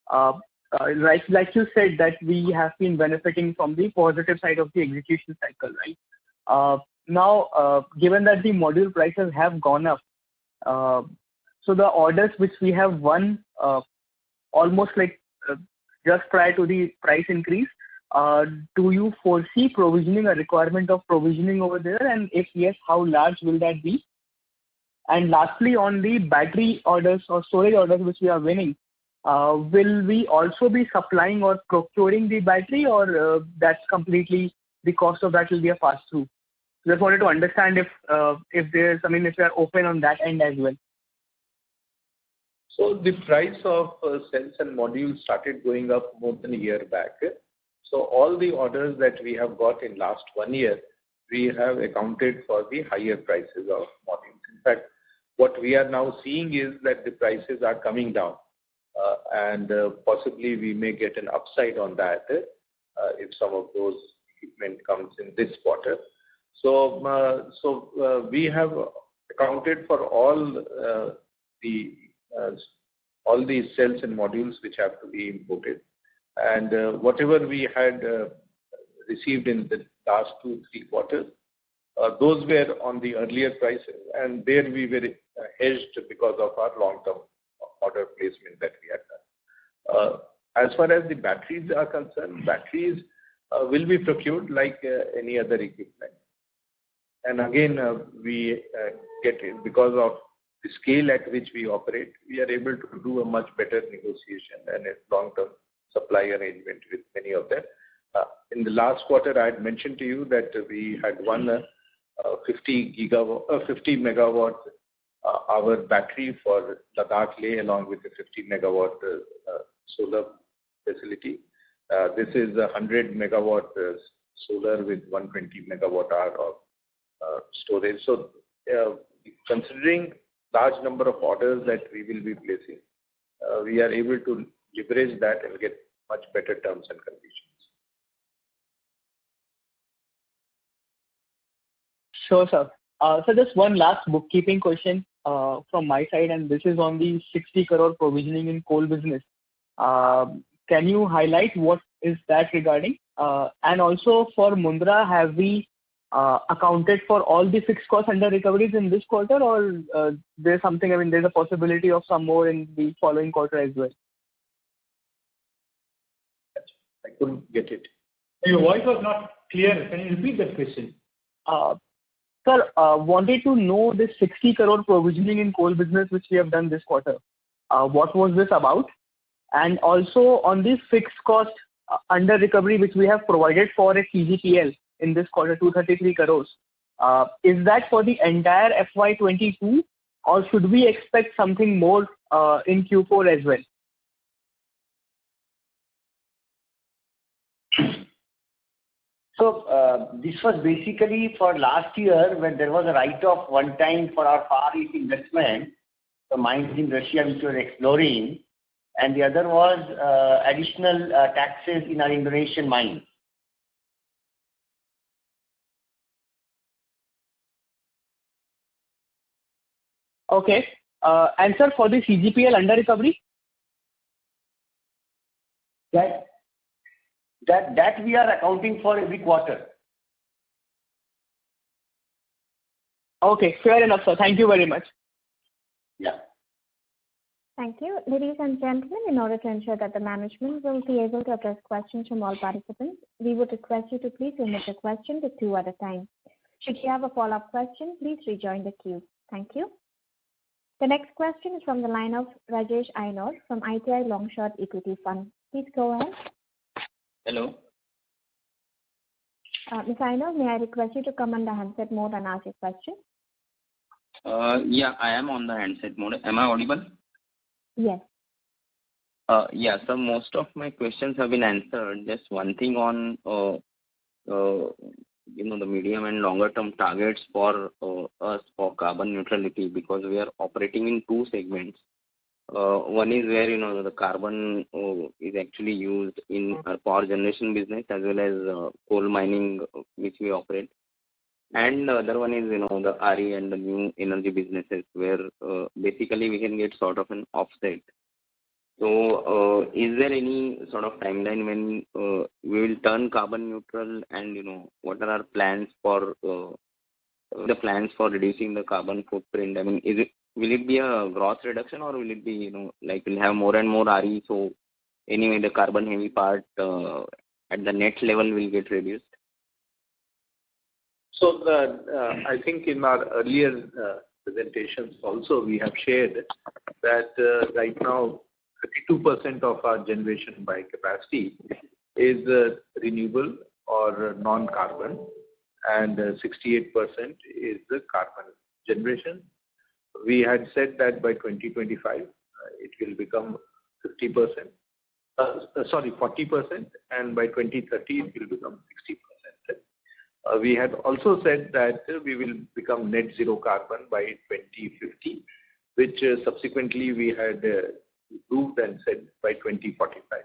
like you said that we have been benefiting from the positive side of the execution cycle, right? Now, given that the module prices have gone up, so the orders which we have won almost like just prior to the price increase, do you foresee provisioning, a requirement of provisioning over there? And if yes, how large will that be? And lastly, on the battery orders or storage orders which we are winning, will we also be supplying or procuring the battery, or that's completely the cost of that will be a pass-through? Just wanted to understand if there's, I mean, if we are open on that end as well. So the price of cells and modules started going up more than a year back. So all the orders that we have got in last 1 year, we have accounted for the higher prices of modules. In fact, what we are now seeing is that the prices are coming down, and possibly we may get an upside on that if some of those equipment comes in this quarter. So we have accounted for all the cells and modules which have to be imported, and whatever we had received in the last 2-3 quarters, those were on the earlier prices, and there we were hedged because of our long-term order placement that we had done. As far as the batteries are concerned, batteries will be procured like any other equipment. And again, we get it because of the scale at which we operate, we are able to do a much better negotiation and a long-term supply arrangement with many of them. In the last quarter, I had mentioned to you that we had won a 50 megawatt hour battery for Ladakh Leh along with a 50 megawatt solar facility. This is a 100 megawatt solar with 120 megawatt hour of storage. So considering large number of orders that we will be placing, we are able to leverage that and get much better terms and conditions. Sure, sir. So just one last bookkeeping question from my side, and this is on the 60 crore provisioning in coal business. Can you highlight what is that regarding? And also for Mundra, have we accounted for all the fixed costs under recoveries in this quarter, or there's something, there's a possibility of some more in the following quarter as well? I couldn't get it. Your voice was not clear. Can you repeat that question? Sir, wanted to know this 60 crore provisioning in coal business which we have done this quarter. What was this about? And also on the fixed cost under recovery which we have provided for a CGPL in this quarter, 233 crores. Is that for the entire FY22, or should we expect something more in Q4 as well? So this was basically for last year when there was a write-off one time for our Far East investment, the mines in Russia which we were exploring, and the other was additional taxes in our Indonesian mines. Okay. And sir, for the CGPL under recovery? That we are accounting for every quarter. Okay, fair enough, sir. Thank you very much. Yeah. Thank you. Ladies and gentlemen, in order to ensure that the management will be able to address questions from all participants, we would request you to please limit your question to 2 at a time. Should you have a follow-up question, please rejoin the queue. Thank you. The next question is from the line of Rajesh Ainor from ITI Long Short Equity Fund. Please go ahead. Hello. Ms. Ainor, may I request you to come on the handset mode and ask your question? Yeah, I am on the handset mode. Am I audible? Yes. Yeah, so most of my questions have been answered. Just one thing on, the medium and longer term targets for us for carbon neutrality, because we are operating in 2 segments. One is where, the carbon is actually used in our power generation business as well as coal mining, which we operate. And the other one is, the RE and the new energy businesses where basically we can get sort of an offset. So is there any sort of timeline when we will turn carbon neutral, and, what are our plans for reducing the carbon footprint? Will it be a gross reduction, or will it be, we'll have more and more RE, so anyway the carbon heavy part at the net level will get reduced? So I think in our earlier presentations also we have shared that right now 32% of our generation by capacity is renewable or non-carbon, and 68% is the carbon generation. We had said that by 2025 it will become 40%, and by 2030 it will become 60%. We had also said that we will become net zero carbon by 2050, which subsequently we had improved and said by 2045.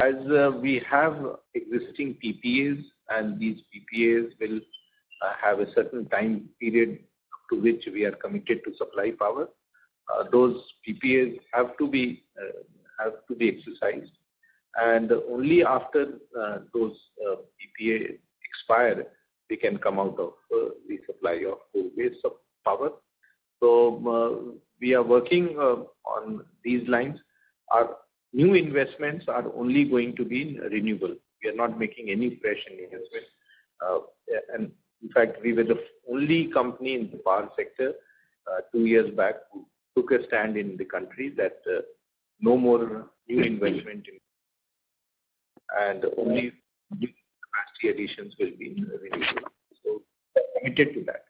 As we have existing PPAs, and these PPAs will have a certain time period to which we are committed to supply power, those PPAs have to be exercised, and only after those PPA expire we can come out of the supply of coal-based power. So we are working on these lines. Our new investments are only going to be in renewable. We are not making any fresh investment. And in fact, we were the only company in the power sector 2 years back who took a stand in the country that no more new investment and only new capacity additions will be in renewable. So we are committed to that.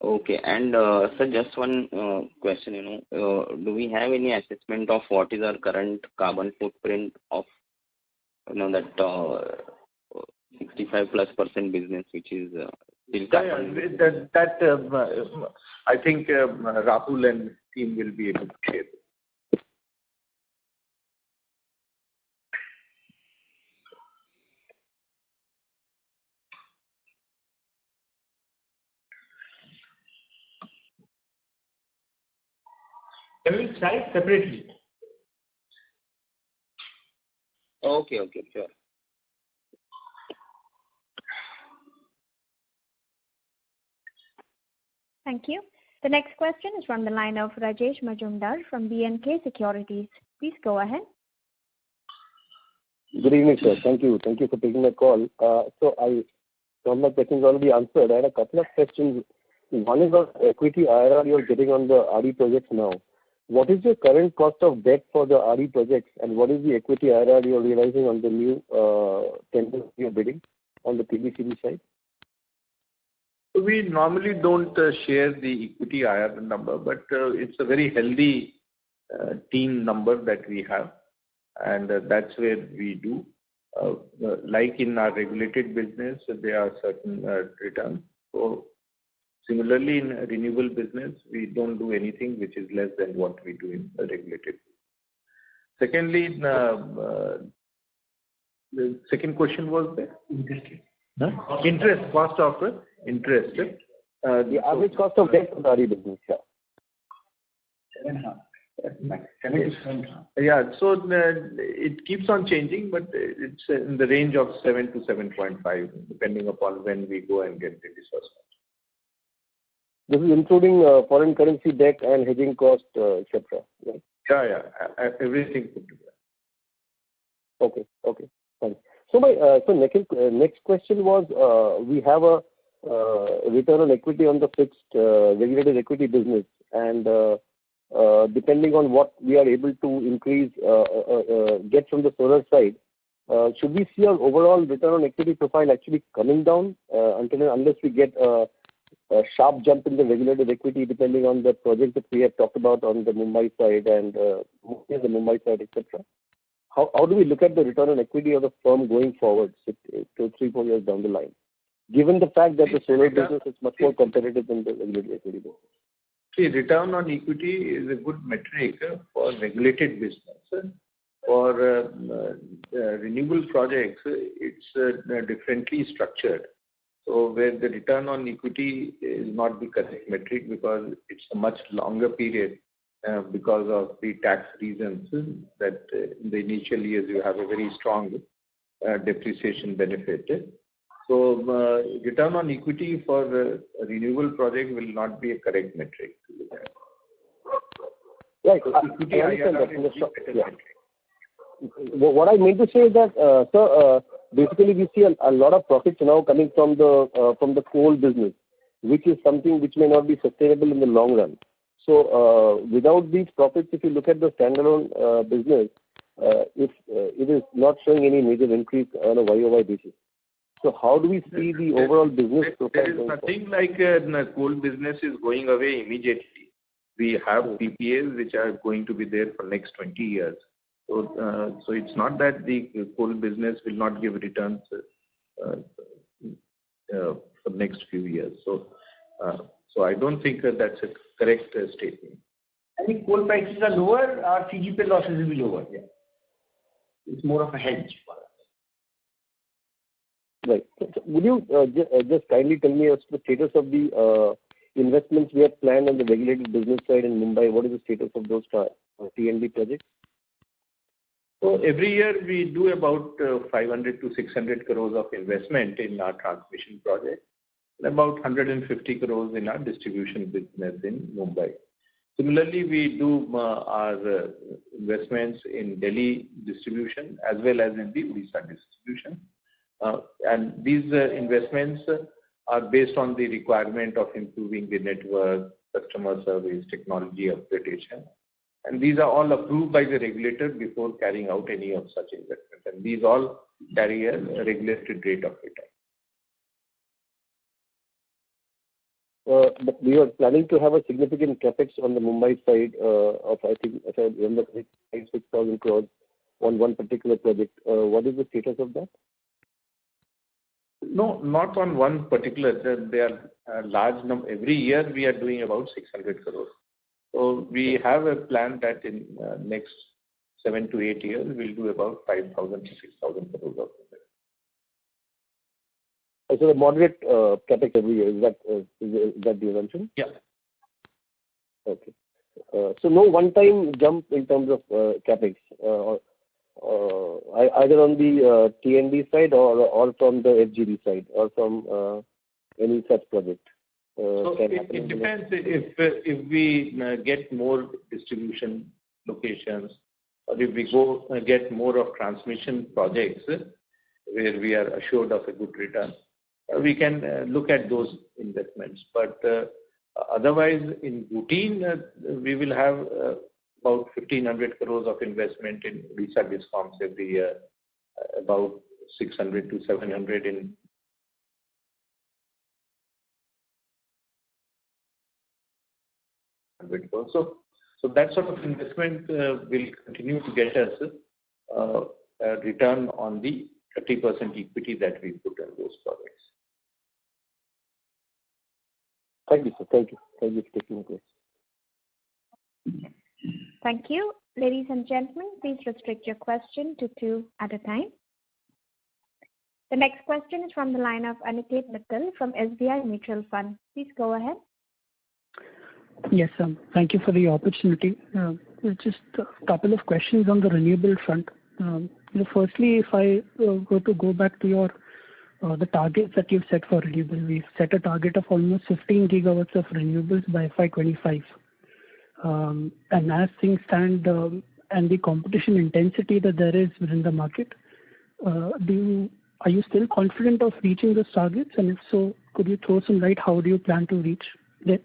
Okay, and sir, just one question, do we have any assessment of what is our current carbon footprint of, that 65+% business, which is still carbon? I think Rahul and team will be able to share. They will cite separately. Okay, sure. Thank you. The next question is from the line of Rajesh Majumdar from B&K Securities. Please go ahead. Good evening, sir. Thank you. Thank you for taking my call. Some of my questions already answered. I had a couple of questions. One is on equity IRR you're getting on the RE projects now. What is your current cost of debt for the RE projects, and what is the equity IRR you're realizing on the new tenders you're bidding on the PBCB side? We normally don't share the equity IRR number, but it's a very healthy team number that we have, and that's where we do. Like in our regulated business, there are certain returns. So similarly, in renewable business, we don't do anything which is less than what we do in the regulated. Secondly, the second question was there? Interest, cost of interest. The average cost of debt for the RE business, yeah. 7.5. Yeah, so it keeps on changing, but it's in the range of 7 to 7.5, depending upon when we go and get the disbursement. This is including foreign currency debt and hedging cost, etc. Right? Yeah, everything put together. Okay, fine. So my next question was, we have a return on equity on the fixed regulated equity business, and depending on what we are able to increase, get from the solar side, should we see our overall return on equity profile actually coming down unless we get a sharp jump in the regulated equity, depending on the project that we have talked about on the Mumbai side and etc. How do we look at the return on equity of the firm going forward, 3-4 years down the line, given the fact that the solar business is much more competitive than the regulated equity business? See, return on equity is a good metric for regulated business. For renewable projects, it's differently structured. So where the return on equity is not the correct metric because it's a much longer period because of the tax reasons that in the initial years you have a very strong depreciation benefit. So return on equity for a renewable project will not be a correct metric. Right. Equity IRR. What I mean to say is that, sir, basically we see a lot of profits now coming from the coal business, which is something which may not be sustainable in the long run. So without these profits, if you look at the standalone business, if it is not showing any major increase on a YOY basis. So how do we see the overall business profile? There is nothing like coal business is going away immediately. We have PPAs which are going to be there for next 20 years. So it's not that the coal business will not give returns for next few years. So I don't think that's a correct statement. I think coal prices are lower, our CGP losses will be lower. Yeah. It's more of a hedge for us. Right. So would you just kindly tell me as to the status of the investments we have planned on the regulated business side in Mumbai? What is the status of those T&D projects? So every year we do about 500 to 600 crores of investment in our transmission project, and about 150 crores in our distribution business in Mumbai. Similarly, we do our investments in Delhi distribution as well as in the Odisha distribution. And these investments are based on the requirement of improving the network, customer service, technology upgradation. And these are all approved by the regulator before carrying out any of such investments. And these all carry a regulated rate of return. But we are planning to have a significant capex on the Mumbai side of, I think, 6,000 crores on one particular project. What is the status of that? No, not on one particular. There are a large number. Every year we are doing about 600 crores. So we have a plan that in next 7 to 8 years we'll do about 5,000 to 6,000 crores of it. So the moderate capex every year, is that the assumption? Yeah. Okay. So no one-time jump in terms of capex, either on the T&D side or from the FGD side or from any such project? can happen? It depends. If we get more distribution locations, or if we get more of transmission projects where we are assured of a good return, we can look at those investments. But otherwise, in routine, we will have about 1,500 crores of investment in Odisha discoms every year, about 600 to 700 in so that sort of investment will continue to get us a return on the 30% equity that we put in those projects. Thank you, sir. Thank you. Thank you for taking the question. Thank you. Ladies and gentlemen, please restrict your question to 2 at a time. The next question is from the line of Aniket Mittal from SBI Mutual Fund. Please go ahead. Yes, thank you for the opportunity. Just a couple of questions on the renewable front. Firstly, if I were to go back to your the targets that you've set for renewable, we've set a target of almost 15 gigawatts of renewables by FY25. And as things stand, and the competition intensity that there is within the market, are you still confident of reaching those targets? And if so, could you throw some light? How do you plan to reach there?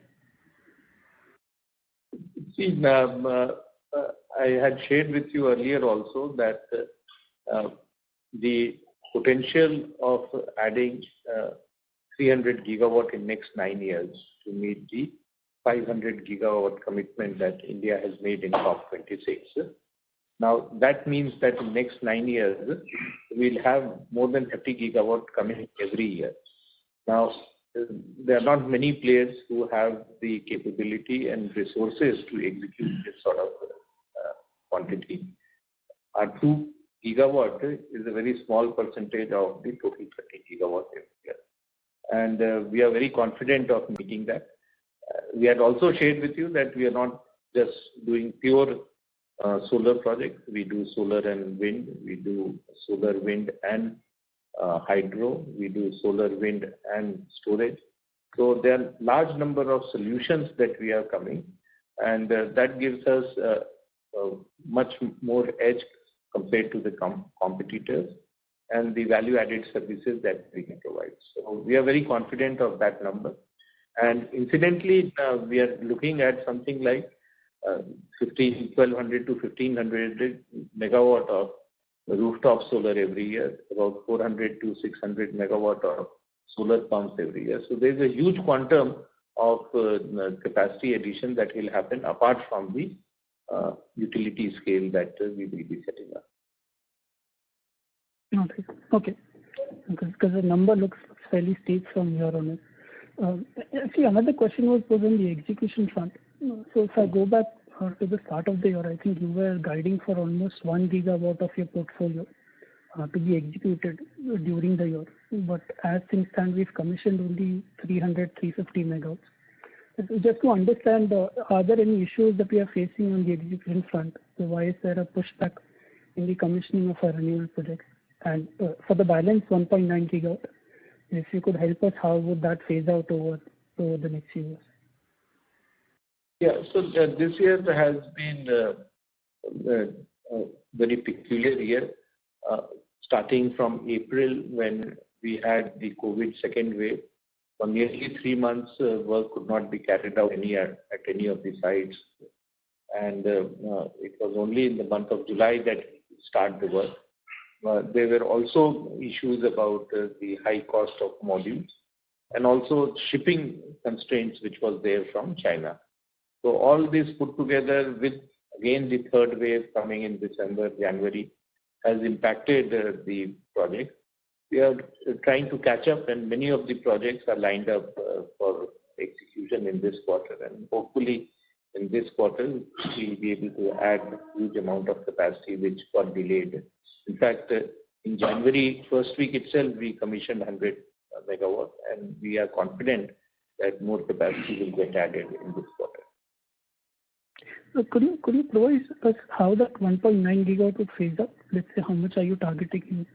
See, I had shared with you earlier also that the potential of adding 300 gigawatt in next 9 years to meet the 500 gigawatt commitment that India has made in COP26. Now, that means that in next 9 years, we'll have more than 30 gigawatt coming every year. Now, there are not many players who have the capability and resources to execute this sort of quantity. Our 2 gigawatt is a very small percentage of the total 30 gigawatt every year. And we are very confident of meeting that. We had also shared with you that we are not just doing pure solar projects. We do solar and wind. We do solar, wind and hydro. We do solar, wind and storage. So there are large number of solutions that we are coming, and that gives us much more edge compared to the competitors and the value-added services that we can provide. So we are very confident of that number. And incidentally, we are looking at something like 1,200 to 1,500 megawatt of rooftop solar every year, about 400 to 600 megawatt of solar pumps every year. So there's a huge quantum of capacity addition that will happen apart from the utility scale that we will be setting up. Okay. Because the number looks fairly steep from here on it. Actually, another question was on the execution front. So if I go back to the start of the year, I think you were guiding for almost 1 gigawatt of your portfolio to be executed during the year. But as things stand, we've commissioned only 350 megawatts. Just to understand, are there any issues that we are facing on the execution front? So why is there a pushback in the commissioning of our renewable projects? And for the balance 1.9 gigawatt, if you could help us, how would that phase out over the next few years? Yeah, so this year has been a very peculiar year, starting from April when we had the COVID second wave. For nearly 3 months, work could not be carried out at any of the sites. And it was only in the month of July that we started the work. There were also issues about the high cost of modules and also shipping constraints which was there from China. So all this put together with, again, the third wave coming in December, January, has impacted the project. We are trying to catch up, and many of the projects are lined up for execution in this quarter. And hopefully in this quarter, we'll be able to add a huge amount of capacity which got delayed. In fact, in January first week itself, we commissioned 100 megawatt, and we are confident that more capacity will get added in this quarter. Could you provide us how that 1.9 gigawatt would phase up? Let's say, how much are you targeting in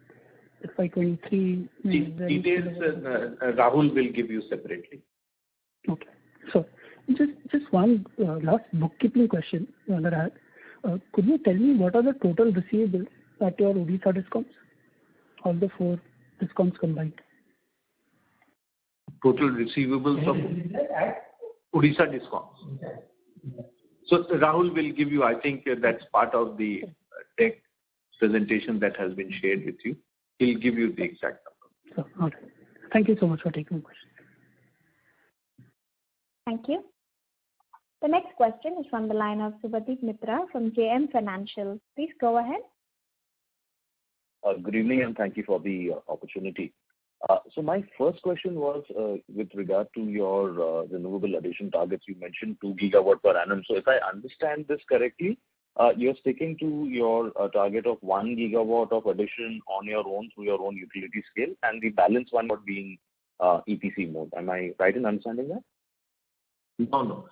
FY23? Details Rahul will give you separately. Okay. So just one last bookkeeping question that I had. Could you tell me what are the total receivables at your Odisha discoms? All the 4 discoms combined. Total receivables of Odisha discoms. So Rahul will give you, I think that's part of the deck presentation that has been shared with you. He'll give you the exact number. So, all right. Thank you so much for taking the question. Thank you. The next question is from the line of Subhadeep Mitra from JM Financial. Please go ahead. Good evening and thank you for the opportunity. So my first question was with regard to your renewable addition targets. You mentioned 2 gigawatt per annum. So if I understand this correctly, you're sticking to your target of 1 gigawatt of addition on your own through your own utility scale, and the balance one would be EPC mode. Am I right in understanding that? No.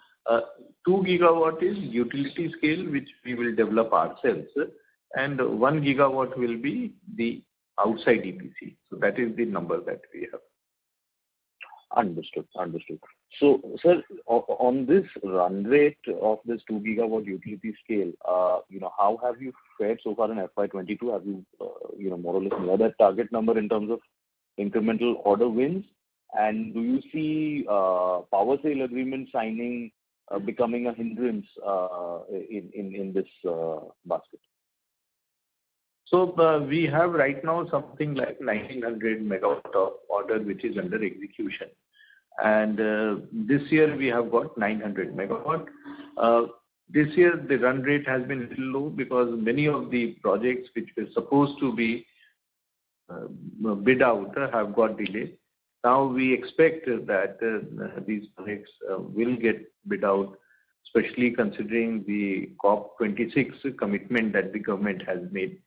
2 gigawatt is utility scale, which we will develop ourselves, and 1 gigawatt will be the outside EPC. So that is the number that we have. Understood. So, sir, on this run rate of this 2 gigawatt utility scale, how have you fared so far in FY22? Have you, more or less near that target number in terms of incremental order wins? And do you see power sale agreement signing becoming a hindrance in this basket? So we have right now something like 1900 megawatt of order which is under execution. And this year we have got 900 megawatt. This year the run rate has been a little low because many of the projects which were supposed to be bid out have got delayed. Now we expect that these projects will get bid out, especially considering the COP26 commitment that the government has made.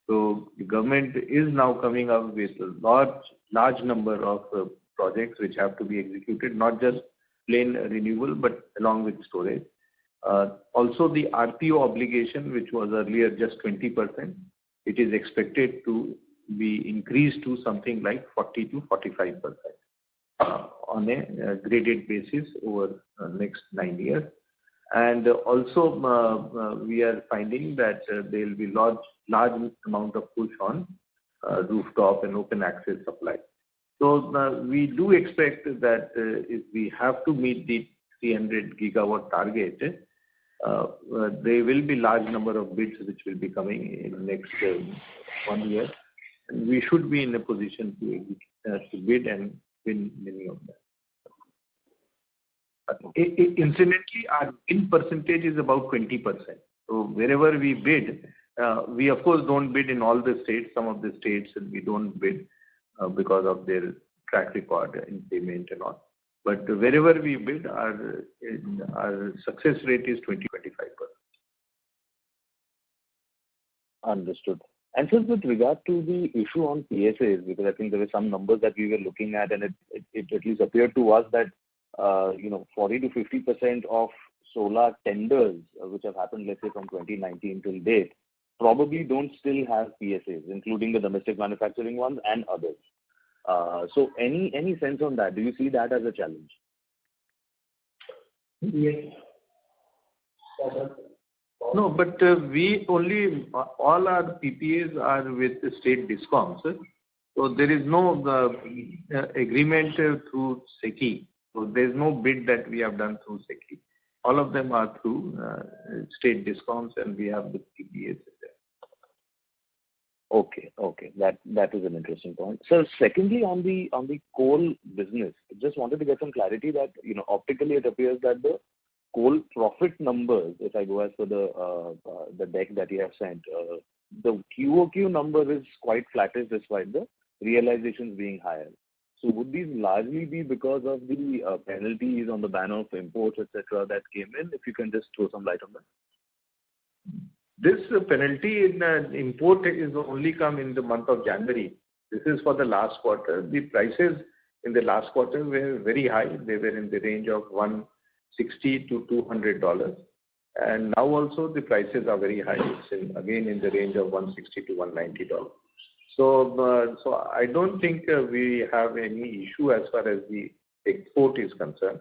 So the government is now coming up with a large number of projects which have to be executed, not just plain renewable, but along with storage. Also the RPO obligation, which was earlier just 20%, it is expected to be increased to something like 40 to 45% on a graded basis over next 9 years. And also we are finding that there will be large amount of push on rooftop and open access supply. So we do expect that if we have to meet the 300 gigawatt target, there will be large number of bids which will be coming in the next 1 year. And we should be in a position to bid and win many of them. Incidentally, our win percentage is about 20%. So wherever we bid, we of course don't bid in all the states. Some of the states we don't bid because of their track record in payment and all. But wherever we bid, our success rate is 20-25%. Understood. And so with regard to the issue on PSAs, because I think there were some numbers that we were looking at, and it at least appeared to us that 40 to 50% of solar tenders which have happened, let's say from 2019 till date, probably don't still have PSAs, including the domestic manufacturing ones and others. So any sense on that? Do you see that as a challenge? Yes. No, but we only, all our PPAs are with the state discoms. So there is no agreement through SECI. So there is no bid that we have done through SECI. All of them are through state discoms, and we have the PPAs there. Okay. That is an interesting point. So secondly, on the coal business, I just wanted to get some clarity that optically it appears that the coal profit numbers, if I go as per the deck that you have sent, the QOQ number is quite flattish despite the realizations being higher. So would these largely be because of the penalties on the ban of imports, etc., that came in? If you can just throw some light on that. This penalty in import is only come in the month of January. This is for the last quarter. The prices in the last quarter were very high. They were in the range of $160 to $200. And now also the prices are very high. It's again in the range of $160 to $190. So I don't think we have any issue as far as the export is concerned.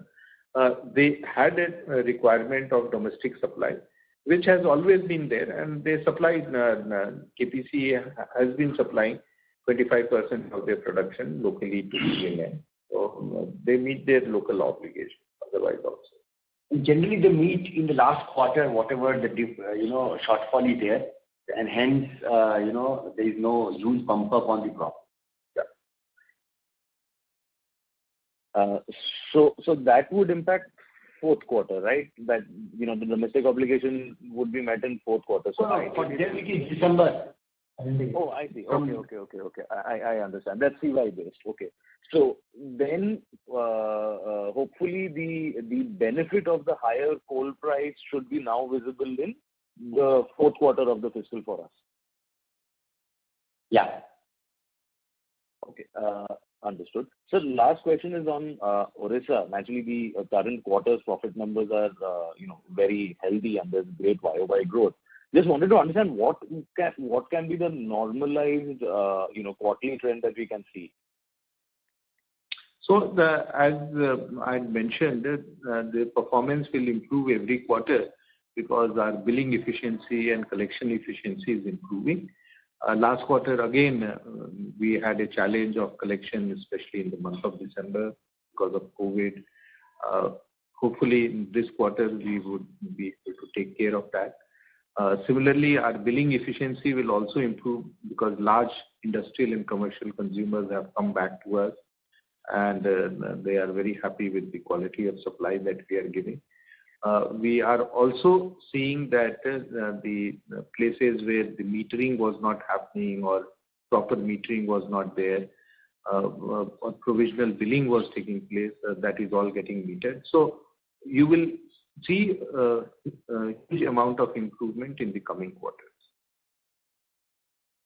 they had a requirement of domestic supply, which has always been there, and they supplied, KPC has been supplying 25% of their production locally to CNN. So they meet their local obligation otherwise also. Generally, they meet in the last quarter, whatever the shortfall is there, and hence there is no huge bump up on the crop. So that would impact fourth quarter, right? That the domestic obligation would be met in fourth quarter. So for them it is December. Oh, I see. Okay. I understand. That's CY based. Okay. So then, hopefully the benefit of the higher coal price should be now visible in the fourth quarter of the fiscal for us. Yeah. Okay. Understood. So last question is on Orissa. Naturally, the current quarter's profit numbers are very healthy and there's great YOY growth. Just wanted to understand what can be the normalized quarterly trend that we can see. So as I mentioned, the performance will improve every quarter because our billing efficiency and collection efficiency is improving. Last quarter, again, we had a challenge of collection, especially in the month of December because of COVID. Hopefully, in this quarter, we would be able to take care of that. Similarly, our billing efficiency will also improve because large industrial and commercial consumers have come back to us, and they are very happy with the quality of supply that we are giving. We are also seeing that the places where the metering was not happening or proper metering was not there, or provisional billing was taking place, that is all getting metered. So you will see a huge amount of improvement in the coming quarters.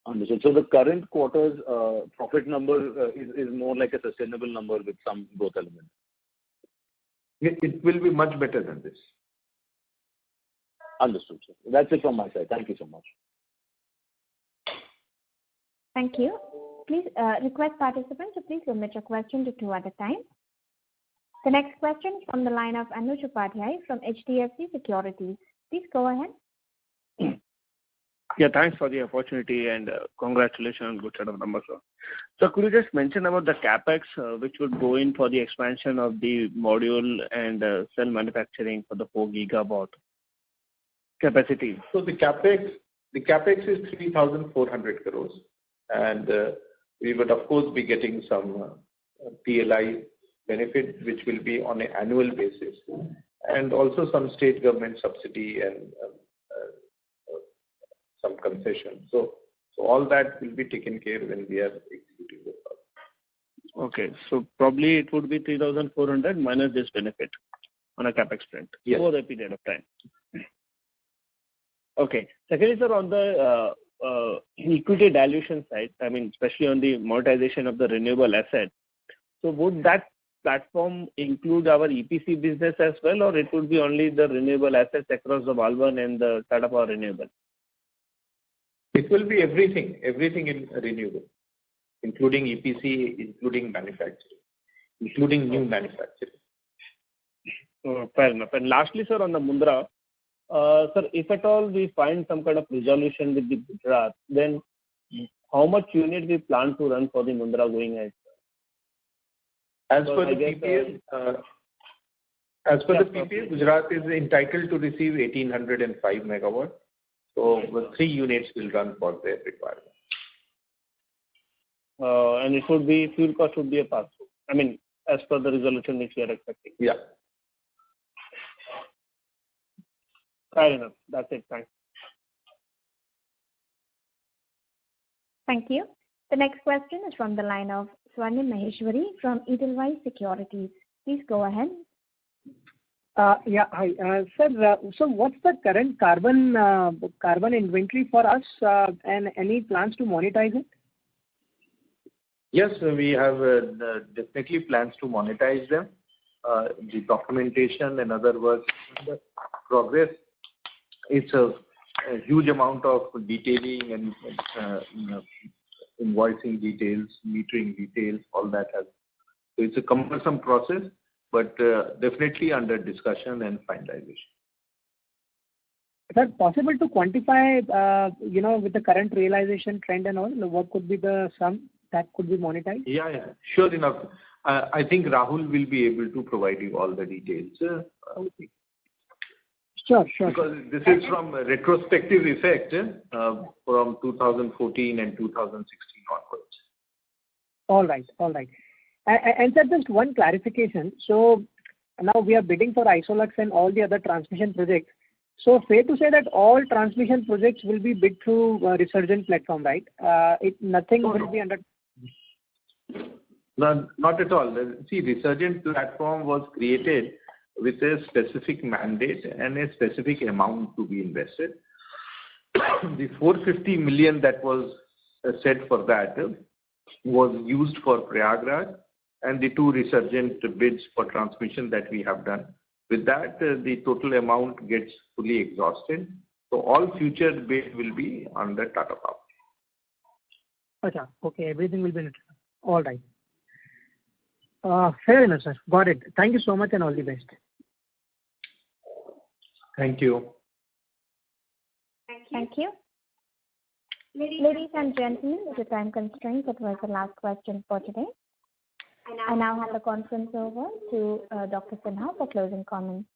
Understood. So the current quarter's profit number is more like a sustainable number with some growth element. It will be much better than this. Understood, sir. That's it from my side. Thank you so much. Thank you. Please request participants to please limit your question to 2 at a time. The next question is from the line of Anuj Upadhyay from HDFC Securities. Please go ahead. Yeah, thanks for the opportunity and congratulations on good set of numbers, sir. So could you just mention about the capex which would go in for the expansion of the module and cell manufacturing for the 4 gigawatt capacity? So the capex is 3,400 crores, and we would of course be getting some PLI benefit, which will be on an annual basis, and also some state government subsidy and some concession. So all that will be taken care when we are executing the project. Okay, so probably it would be 3,400 minus this benefit on a capex front over the period of time. Okay. Secondly, sir, on the equity dilution side, I mean, especially on the monetization of the renewable asset, so would that platform include our EPC business as well, or it would be only the renewable assets across the Walwhan and the Tata Power Renewable? It will be everything in renewable, including EPC, including manufacturing, including new manufacturing. Fair enough. And lastly, sir, on the Mundra, sir, if at all we find some kind of resolution with the Gujarat, then how much unit we plan to run for the Mundra going ahead? As per the PPA, Gujarat is entitled to receive 1,805 megawatts. So 3 units will run for their requirement. And it would be, fuel cost would be a pass-through. I mean, as per the resolution which we are expecting. Yeah. Fair enough. That's it. Thanks. Thank you. The next question is from the line of Swarnim Maheshwari from Edelweiss Securities. Please go ahead. Yeah, hi. Sir, so what's the current carbon inventory for us and any plans to monetize it? Yes, we have definitely plans to monetize them. The documentation and other work in progress. It's a huge amount of detailing and invoicing details, metering details, all that has. So it's a cumbersome process. but definitely under discussion and finalization. Is it possible to quantify, with the current realization trend and all, what could be the sum that could be monetized? Yeah, sure enough. I think Rahul will be able to provide you all the details. Sure. Because this is from a retrospective effect from 2014 and 2016 onwards. All right. And sir, just one clarification. So now we are bidding for Isolux and all the other transmission projects. So fair to say that all transmission projects will be bid through Resurgent platform, right? Nothing will be under. No, not at all. See, Resurgent platform was created with a specific mandate and a specific amount to be invested. The 450 million that was set for that was used for Prayagraj and the 2 Resurgent bids for transmission that we have done. With that, the total amount gets fully exhausted. So all future bids will be under Tata Power. Achha, okay, everything will be in. All right. Fair enough, sir. Got it. Thank you so much and all the best. Thank you. Thank you. Ladies and gentlemen, due to time constraints, that was the last question for today. I now hand the conference over to Dr. Sinha for closing comments.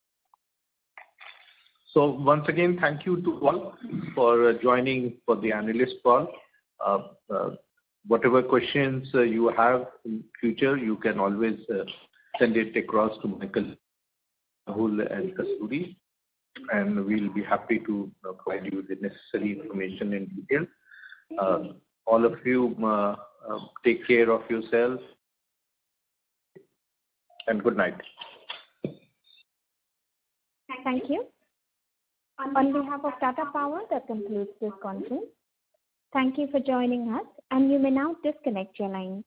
So once again, thank you to all for joining for the analyst call. Whatever questions you have in future, you can always send it across to Michael, Rahul and Kasturi, and we'll be happy to provide you the necessary information in detail. All of you take care of yourselves and good night. Thank you. On behalf of Tata Power, that concludes this conference. Thank you for joining us, and you may now disconnect your lines.